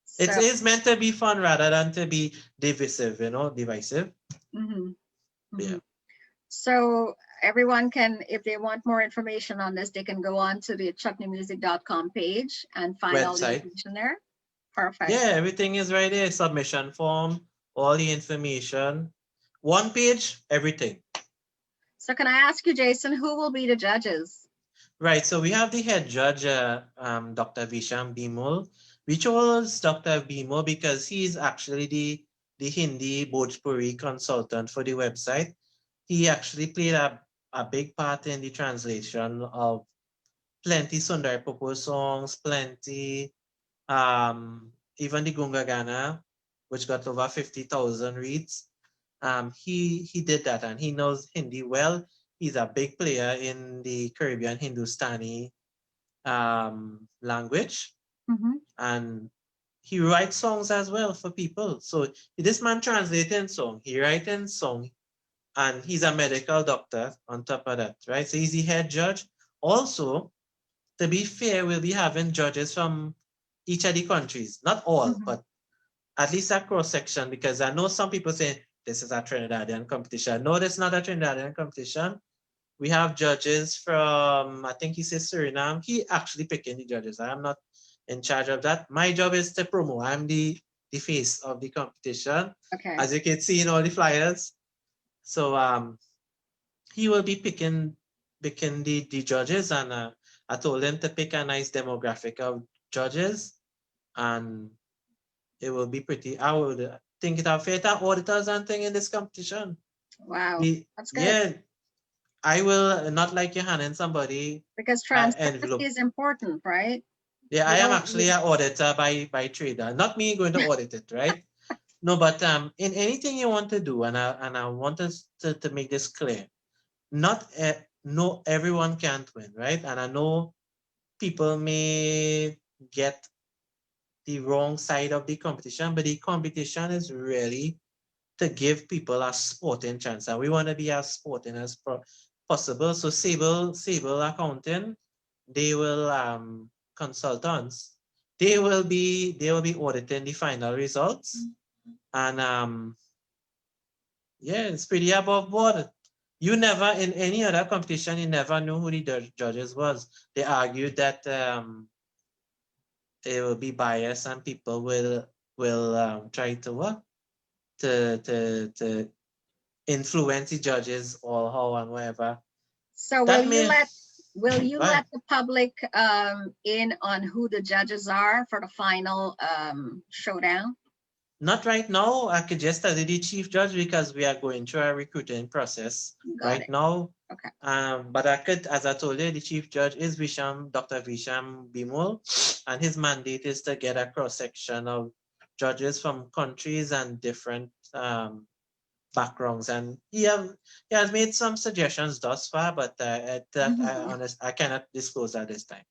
So, It is meant to be fun rather than to be divisive, divisive. mhm, Yeah. mhm. So everyone can, if they want more information on this, they can go on to the chutneymusic.com page and find all the Website. information there. Perfect. Yeah, everything is right there. Submission form, all the information. One page, everything. So can I ask you, Jason, who will be the judges? Right, so we have the head judge, Dr. Visham Bimol. We chose Dr. Bimol because he's actually the Hindi Bhojpuri consultant for the website. He actually played a big part in the translation of plenty Sundar Popo songs, plenty, even the Gunga Gana, which got over 50,000 reads. He did that, and he knows Hindi well. He's a big player in the Caribbean Hindustani language, and he writes songs as well for people. So this man translating song, he writing song, and he's a medical doctor on top of that, right? So he's the head judge. Also, to be fair, we'll be having judges from each of the countries, not all, but at least a cross section, because I know some people say this is a Trinidadian competition. No, this is not a Trinidadian competition. We have judges from, I think he says Suriname. He actually picking the judges. I am not in charge of that. My job is to promote. I'm the face of the competition. Okay. As you can see in all the flyers. So he will be picking the judges, and I told him to pick a nice demographic of judges, and it will be pretty. I would think it have fair auditors and thing in this competition. Wow. That's good. Yeah, I will not like you handing somebody Because an transparency envelope. is important, right? Yeah, You I am don't- actually an auditor by trade. Not me going to audit it, right? No, but in anything you want to do, and I want us to make this clear, no everyone can't win, right? And I know people may get the wrong side of the competition, but the competition is really to give people a sporting chance, and we want to be as sporting as possible. So Sable Accounting, they will consultants, they will be auditing the final results, and yeah, it's pretty above board. You never, in any other competition, you never knew who the judges was. They argued that it will be biased and people will try to what to influence the judges or how and whatever. So That will you Right. let the public in on who the judges are for the final showdown? Not right now. I could just tell you the chief judge because we are going through a recruiting process Got right it. now. Okay. But I could, as I told you, the chief judge is Dr. Visham Bimol, and his mandate is to get a cross section of judges from countries and different backgrounds. And he has made some suggestions thus far, but I cannot disclose at this time.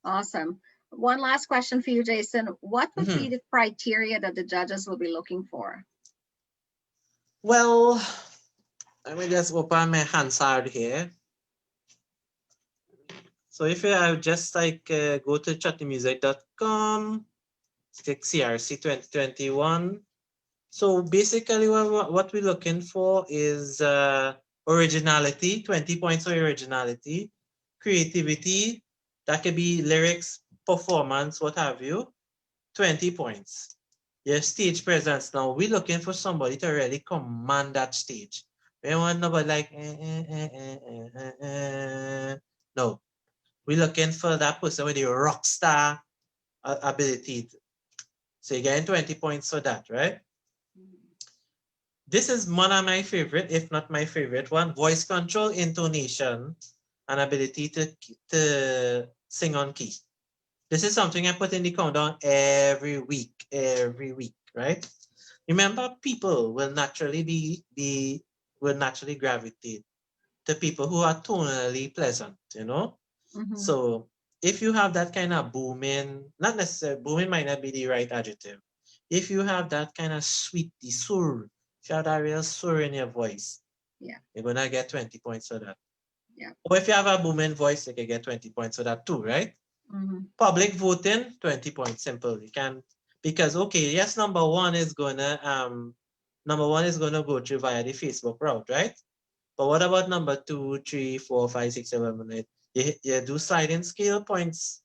Awesome. One last question for you, Jason. What would be Mhm. the criteria that the judges will be looking for? Well, let me just open my Hansard here. So if you have just like go to chattymusic.com, click CRC 2021. So basically what we're looking for is originality, 20 points for originality, creativity, that could be lyrics, performance, what have you, 20 points. Your stage presence. Now we're looking for somebody to really command that stage. We don't want nobody like no. We're looking for that person with the rock star ability. So you're getting 20 points for that, right? This is one of my favorite, if not my favorite one. Voice control, intonation, and ability to sing on key. This is something I put in the countdown every week, right? Remember, people will naturally will naturally gravitate to people who are tonally pleasant, you know? So if you have that kind of booming, not necessarily booming might not be the right adjective. If you have that kind of sweet, the sur, if you have that real sur in your voice, Yeah. you're gonna get 20 points for that. Yeah. Or if you have a booming voice, you can get 20 points for that too, right? Public voting, 20 points, simple. You can, because okay, yes, number one is gonna go through via the Facebook route, right? But what about number 2, 3, 4, 5, 6, 7, 8? You do sliding scale points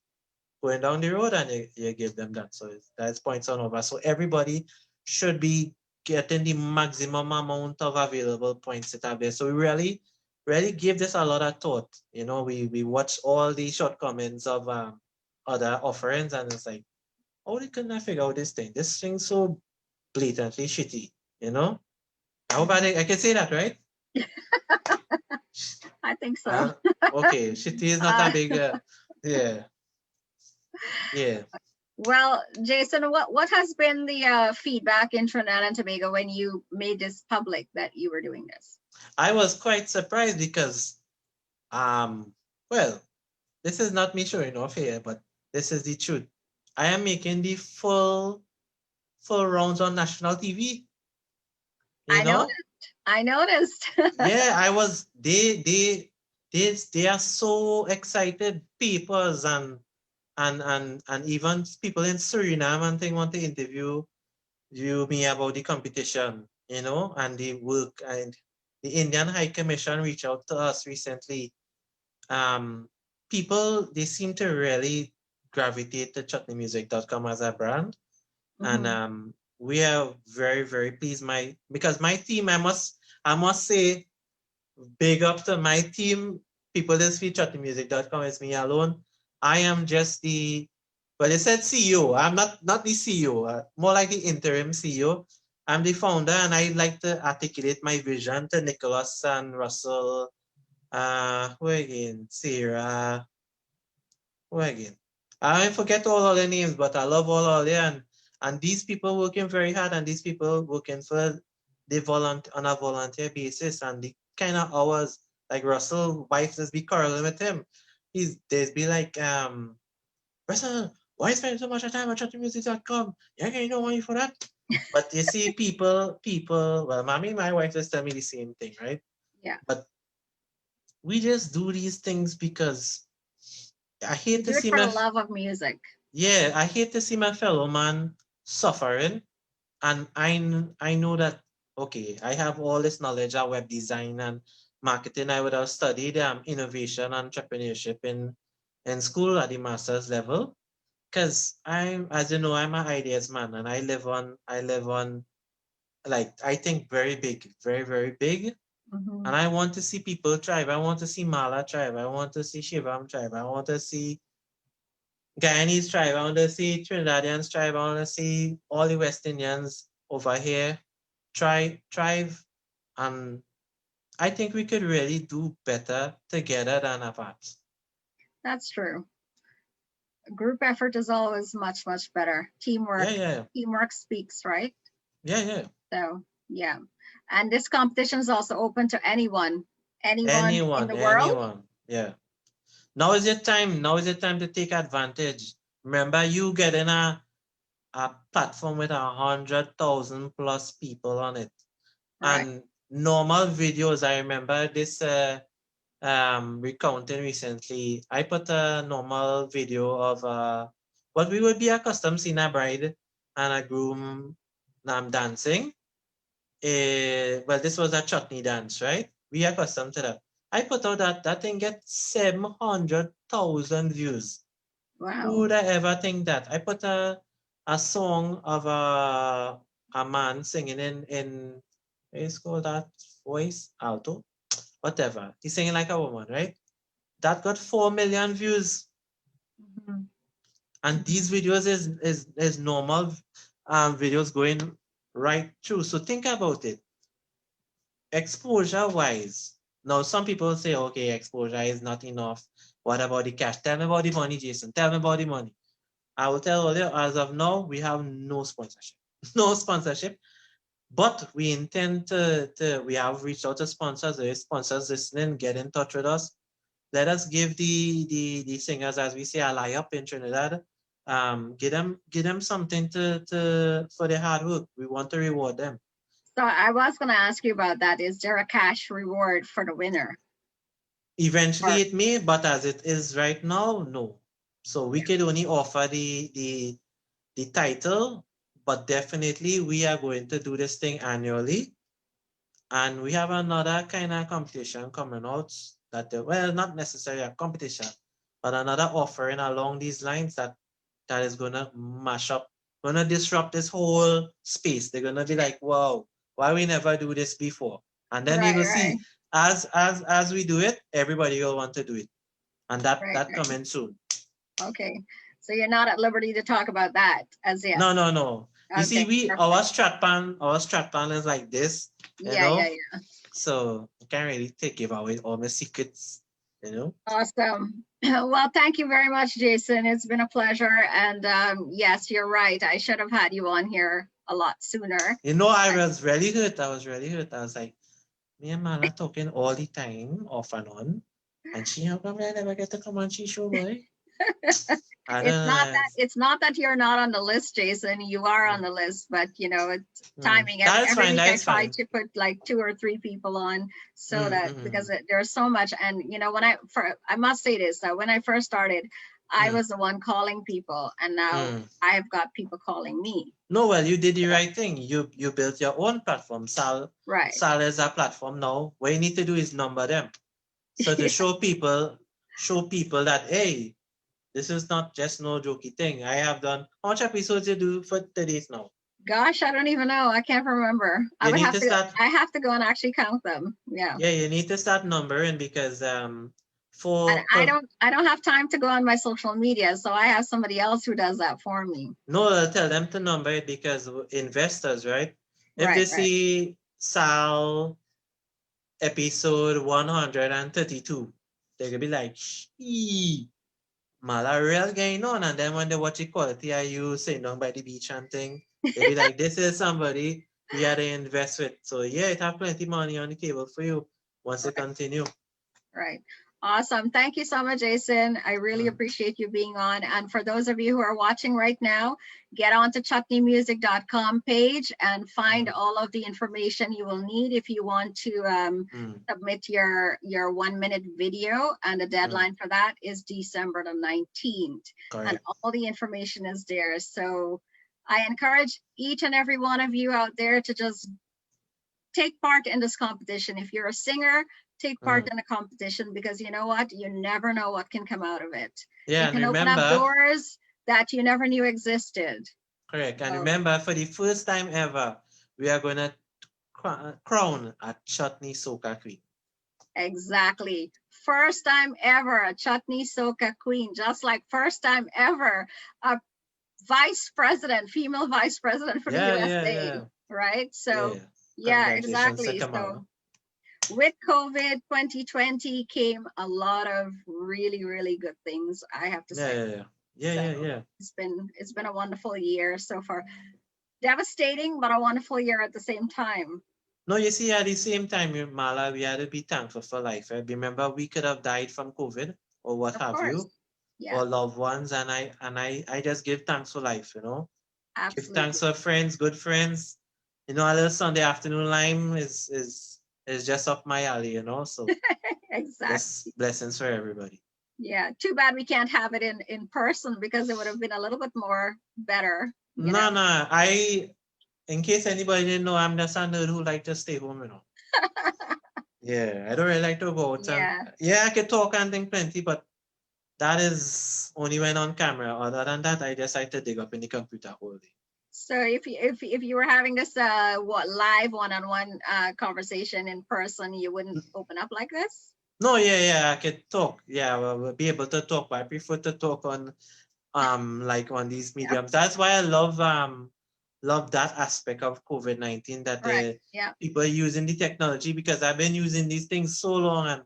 going down the road and you give them that. So that's points on over. So everybody should be getting the maximum amount of available points that are there. So we really give this a lot of thought. You know, we watch all the shortcomings of other offerings and it's like, how they couldn't figure out this thing? This thing's so blatantly shitty, you know? I hope I can say that, right? I think so. Okay, shitty is not a big, yeah, yeah. Well, Jason, what has been the feedback in Trinidad and Tobago when you made this public that you were doing this? I was quite surprised because, well, this is not me showing off here, but this is the truth. I am making the full rounds on national TV. You know? I noticed. Yeah, I was. They are so excited. Papers and even people in Suriname and thing want to interview me about the competition. You know, and the work and the Indian High Commission reached out to us recently. People they seem to really gravitate to chutneymusic.com as a brand. And we are very, very pleased. Because my team, I must say, big up to my team. People that see chutneymusic.com is me alone. I am just well, they said CEO. I'm not the CEO, more like the interim CEO. I'm the founder, and I like to articulate my vision to Nicholas and Russell. Who again? Sarah. Who again? I forget all of their names, but I love all of them. And these people working very hard, and these people working for on a volunteer basis, and the kind of hours like Russell wife just be quarreling with him. There's be like, Russell, why you spend so much time on chattingmusic.com? You ain't getting no money for that. But you see, people, well, my wife just tell me the same thing, right? Yeah. But we just do these things because I hate to Do it see for the love of music. yeah, I hate to see my fellow man suffering. And I know that, okay, I have all this knowledge of web design and marketing. I would have studied innovation and entrepreneurship in school at the master's level. Because as you know, I'm an ideas man and I live on, like, I think very big, very, very big. And I want to see people thrive. I want to see Mala thrive. I want to see Shivam thrive. I want to see Guyanese tribe. I want to see Trinidadians tribe. I want to see all the West Indians over here, thrive, and I think we could really do better together than apart. That's true. Group effort is always much, much better. Teamwork, Yeah. teamwork speaks, right? Yeah. So yeah. And this competition is also open to anyone in the world. Anyone. Yeah. Now is your time. Now is your time to take advantage. Remember, you getting a platform with 100,000 plus people on it. Right. And normal videos, I remember this recounting recently. I put a normal video of what we would be accustomed seeing a bride and a groom dancing. Well, this was a chutney dance, right? We are accustomed to that. I put out that thing gets 700,000 views. Wow. Who would I ever think that? I put a song of a man singing in what is called that voice? Alto? Whatever. He's singing like a woman, right? That got 4 million views. Mhm. And these videos is normal videos going right through. So think about it. Exposure wise. Now some people say, okay, exposure is not enough. What about the cash? Tell me about the money, Jason. Tell me about the money. I will tell all you, as of now, we have no sponsorship. No sponsorship. But we intend we have reached out to sponsors. There is sponsors listening, get in touch with us. Let us give the singers, as we say, a lie up in Trinidad. Give them something to for their hard work. We want to reward them. So I was going to ask you about that. Is there a cash reward for the winner? Eventually it may, but as it is right now, no. So we could only offer the title, but definitely we are going to do this thing annually. And we have another kind of competition coming out that, well, not necessarily a competition, but another offering along these lines that is gonna mash up, gonna disrupt this whole space. They're gonna be like, wow, why we never do this before? And then you will see as we do it, everybody will want to do it. And that coming soon. Okay. So you're not at liberty to talk about that as yet. No. You see, perfect. our strat plan is like this, you know? Yeah. So I can't really give away all my secrets, you know? Awesome. Well, thank you very much, Jason. It's been a pleasure. And yes, you're right. I should have had you on here a lot sooner. You know, I was really hurt. I was like, me and Mala talking all the time, off and on. And she, how come I never get to come on she show, boy? It's not that you're not on the list, Jason. You are on the list, but you know, it's timing. That's Every fine. week That's I try fine. to put like 2 or 3 people on, so that because there's so much. And you know, I must say this, that when I first started, I was the one calling people, and now I've got people calling me. No, well, you did the right thing. You built your own platform. Sal is a platform now. What you need to do is number them. So to show people that, hey, this is not just no jokey thing. I have done, how much episodes you do for 30 days now? Gosh, I don't even know. I can't remember. I have to go and actually count them. Yeah. Yeah, you need to start numbering because I don't have time to go on my social media, so I have somebody else who does that for me. No, I'll tell them to number it because investors, right? If they see Sal episode 132, they're gonna be like, shee, Mala real going on. And then when they watch Equality, are you sitting down by the beach and thing? They'll be like, this is somebody we had to invest with. So yeah, it have plenty money on the table for you once they continue. Right. Awesome. Thank you so much, Jason. I really appreciate you being on. And for those of you who are watching right now, get on to chutneymusic.com page and find all of the information you will need if you want to submit your 1-minute video. And the deadline for that is December the 19th. Correct. And all the information is there. So I encourage each and every one of you out there to just take part in this competition. If you're a singer, take part in a competition, because you know what? You never know what can come out of it. Yeah, you can open up doors that you never knew existed. Correct. And remember, for the first time ever, we are going to crown a chutney soca queen. Exactly. First time ever a chutney soca queen, just like first time ever a vice president, female vice president for the USA. right? So, Yeah. yeah, Congratulations to exactly. Kamala. So, with COVID 2020 came a lot of really, really good things, I have to Yeah, say. yeah, yeah. Yeah, So yeah, yeah. it's been a wonderful year so far. Devastating, but a wonderful year at the same time. No, you see, at the same time, Mala, we had to be thankful for life. Right? Remember, we could have died from COVID or what Of have course. you, Yeah, or loved ones, and I just give thanks for life. Give thanks absolutely. for friends, good friends. A little Sunday afternoon lime is just up my alley. So Exactly. just blessings for everybody. Yeah. Too bad we can't have it in person because it would have been a little bit more better, No, no, in case anybody didn't know, I'm just a nerd who like to stay home. Yeah, I don't really like to go out and Yeah. yeah, I can talk and think plenty, but that is only when on camera. Other than that, I just like to dig up in the computer whole day. So if you were having this live one-on-one conversation in person, you wouldn't open up like this? No, yeah, I can talk. Yeah, we'll be able to talk, but I prefer to talk on like on these Yeah. mediums. That's why I love that aspect of COVID-19 that Correct. the Yeah. people are using the technology because I've been using these things so long and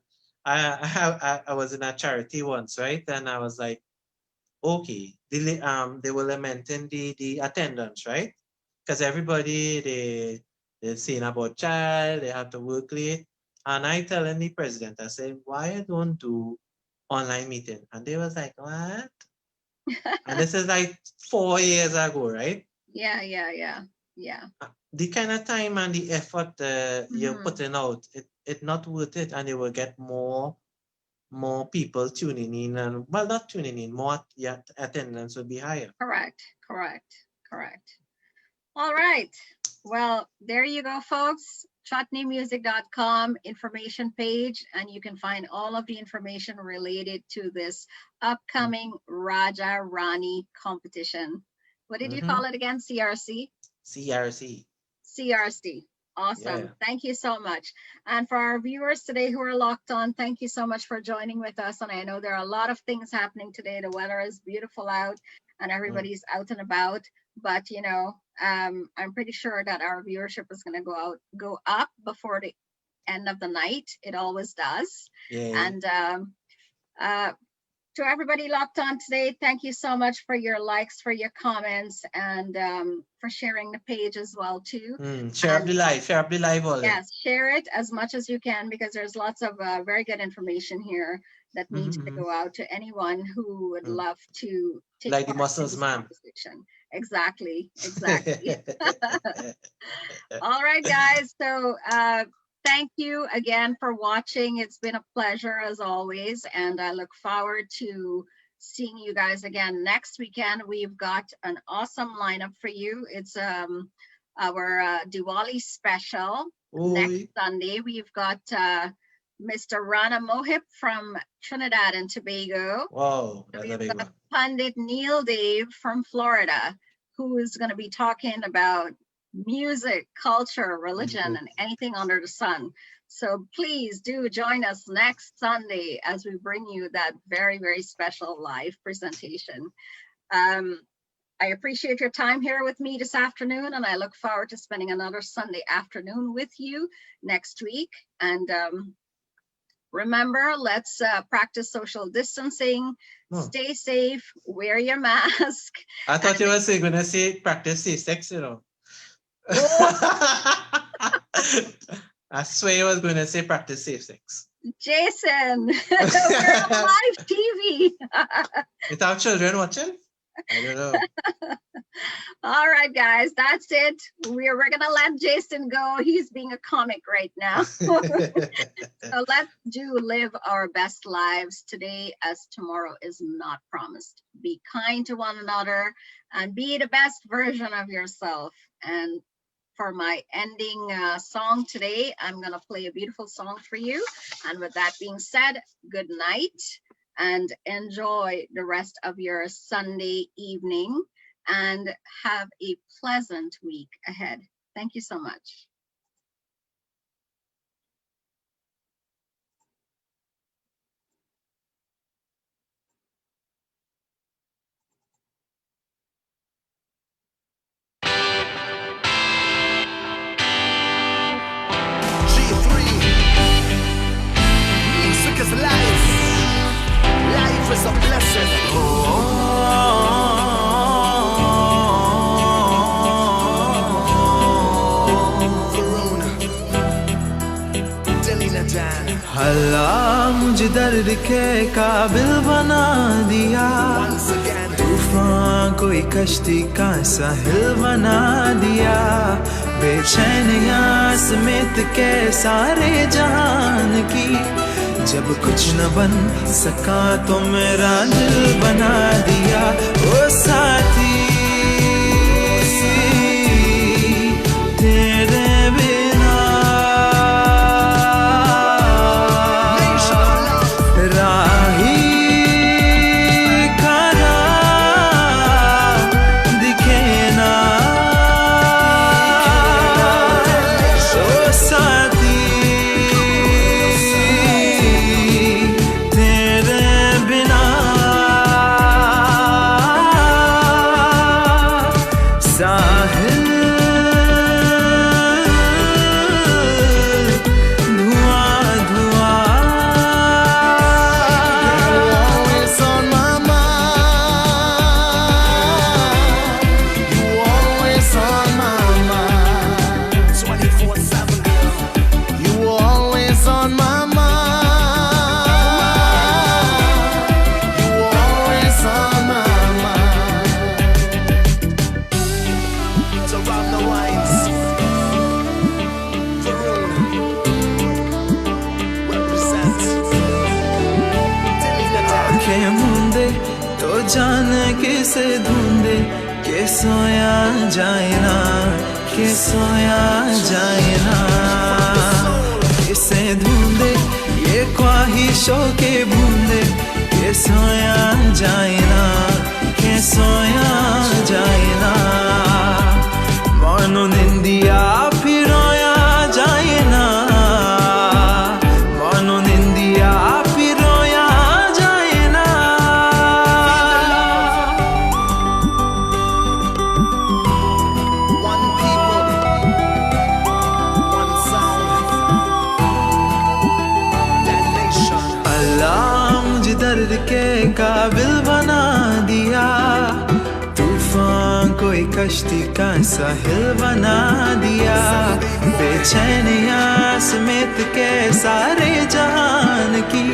I was in a charity once, right? And I was like, okay, they were lamenting the attendance, right? Because everybody they're saying about child, they have to work late. And I telling the president, I said, why I don't do online meeting? And they was like, what? And this is like 4 years ago, right? Yeah. The kind of time and the effort you're Mhm. putting out, it not worth it, and you will get more people tuning in, and well, not tuning in, more yeah, attendance will be higher. Correct. All right. Well, there you go, folks. chutneymusic.com information page, and you can find all of the information related to this upcoming Raja Rani competition. What did you call it again? CRC? CRC. CRC. Awesome. Yeah. Thank you so much. And for our viewers today who are locked on, thank you so much for joining with us. And I know there are a lot of things happening today. The weather is beautiful out and everybody's out and about. But I'm pretty sure that our viewership is going to go up before the end of the night. It always does. Yeah. And to everybody locked on today, thank you so much for your likes, for your comments, and for sharing the page as well too. Share up the live all yes, share it as much as you can because there's lots of very good information here that needs to go out to anyone who would love to take like the part in muscles this man. conversation. Exactly. All right, guys. So thank you again for watching. It's been a pleasure as always, and I look forward to seeing you guys again next weekend. We've got an awesome lineup for you. It's our Diwali special next Sunday. We've got Mr. Rana Mohip from Trinidad and Tobago. Wow, that's a big one. Pandit Neil Dave from Florida, who is going to be talking about music, culture, religion, and anything under the sun. So please do join us next Sunday as we bring you that very, very special live presentation. I appreciate your time here with me this afternoon, and I look forward to spending another Sunday afternoon with you next week. And remember, let's practice social distancing, stay safe, wear your mask. I thought you were going to say practice safe sex, I swear you was going to say practice safe sex. Jason, we're on live TV. Without children watching? I don't know. All right, guys, that's it. We're gonna let Jason go. He's being a comic right now. So let's live our best lives today as tomorrow is not promised. Be kind to one another and be the best version of yourself. And for my ending song today, I'm gonna play a beautiful song for you. And with that being said, good night and enjoy the rest of your Sunday evening and have a pleasant week ahead. Thank you so much. अल्लाह मुझे दर्द के काबिल बना दिया, तूफान कोई कश्ती का साहिल बना दिया, बेचैनियां समेत के सारे जहान की, जब कुछ न बन सका तो मेरा दिल बना दिया। ओ साथी तेरे बिना राही खरा दिखे ना, ओ साथी तेरे बिना साहिल जाने किसे ढूंढे के सोया जाए ना, के सोया जाए ना, किसे ढूंढे ये ख्वाहिशों के बूंदे, के सोया जाए ना, के सोया जाए ना, मानो निंदिया फिर रोया जाए ना, मानो निंदिया फिर रोया जाए ना। दर्द के काबिल बना दिया, तूफान कोई कश्ती का साहिल बना दिया, बेचैनियां समेत के सारे जहान की,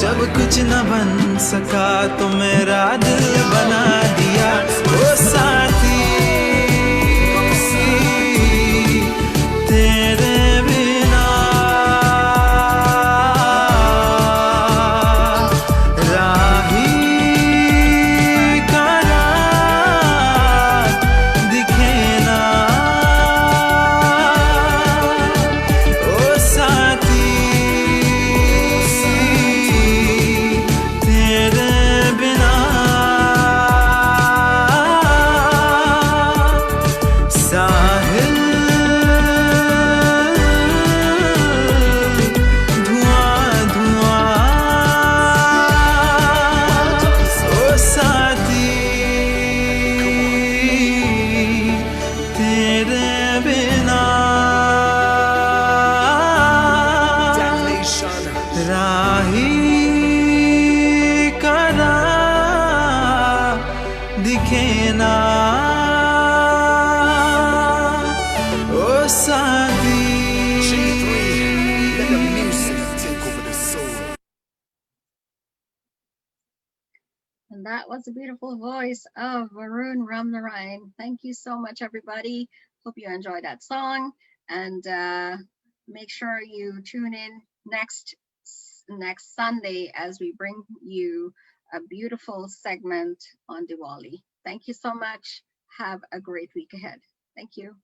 जब कुछ न बन सका तो मेरा दिल बना दिया। ओ साथी तेरे बिना And that was a beautiful voice of Varun Ramnarayan. Thank you so much, everybody. Hope you enjoyed that song. And make sure you tune in next Sunday as we bring you a beautiful segment on Diwali. Thank you so much. Have a great week ahead. Thank you.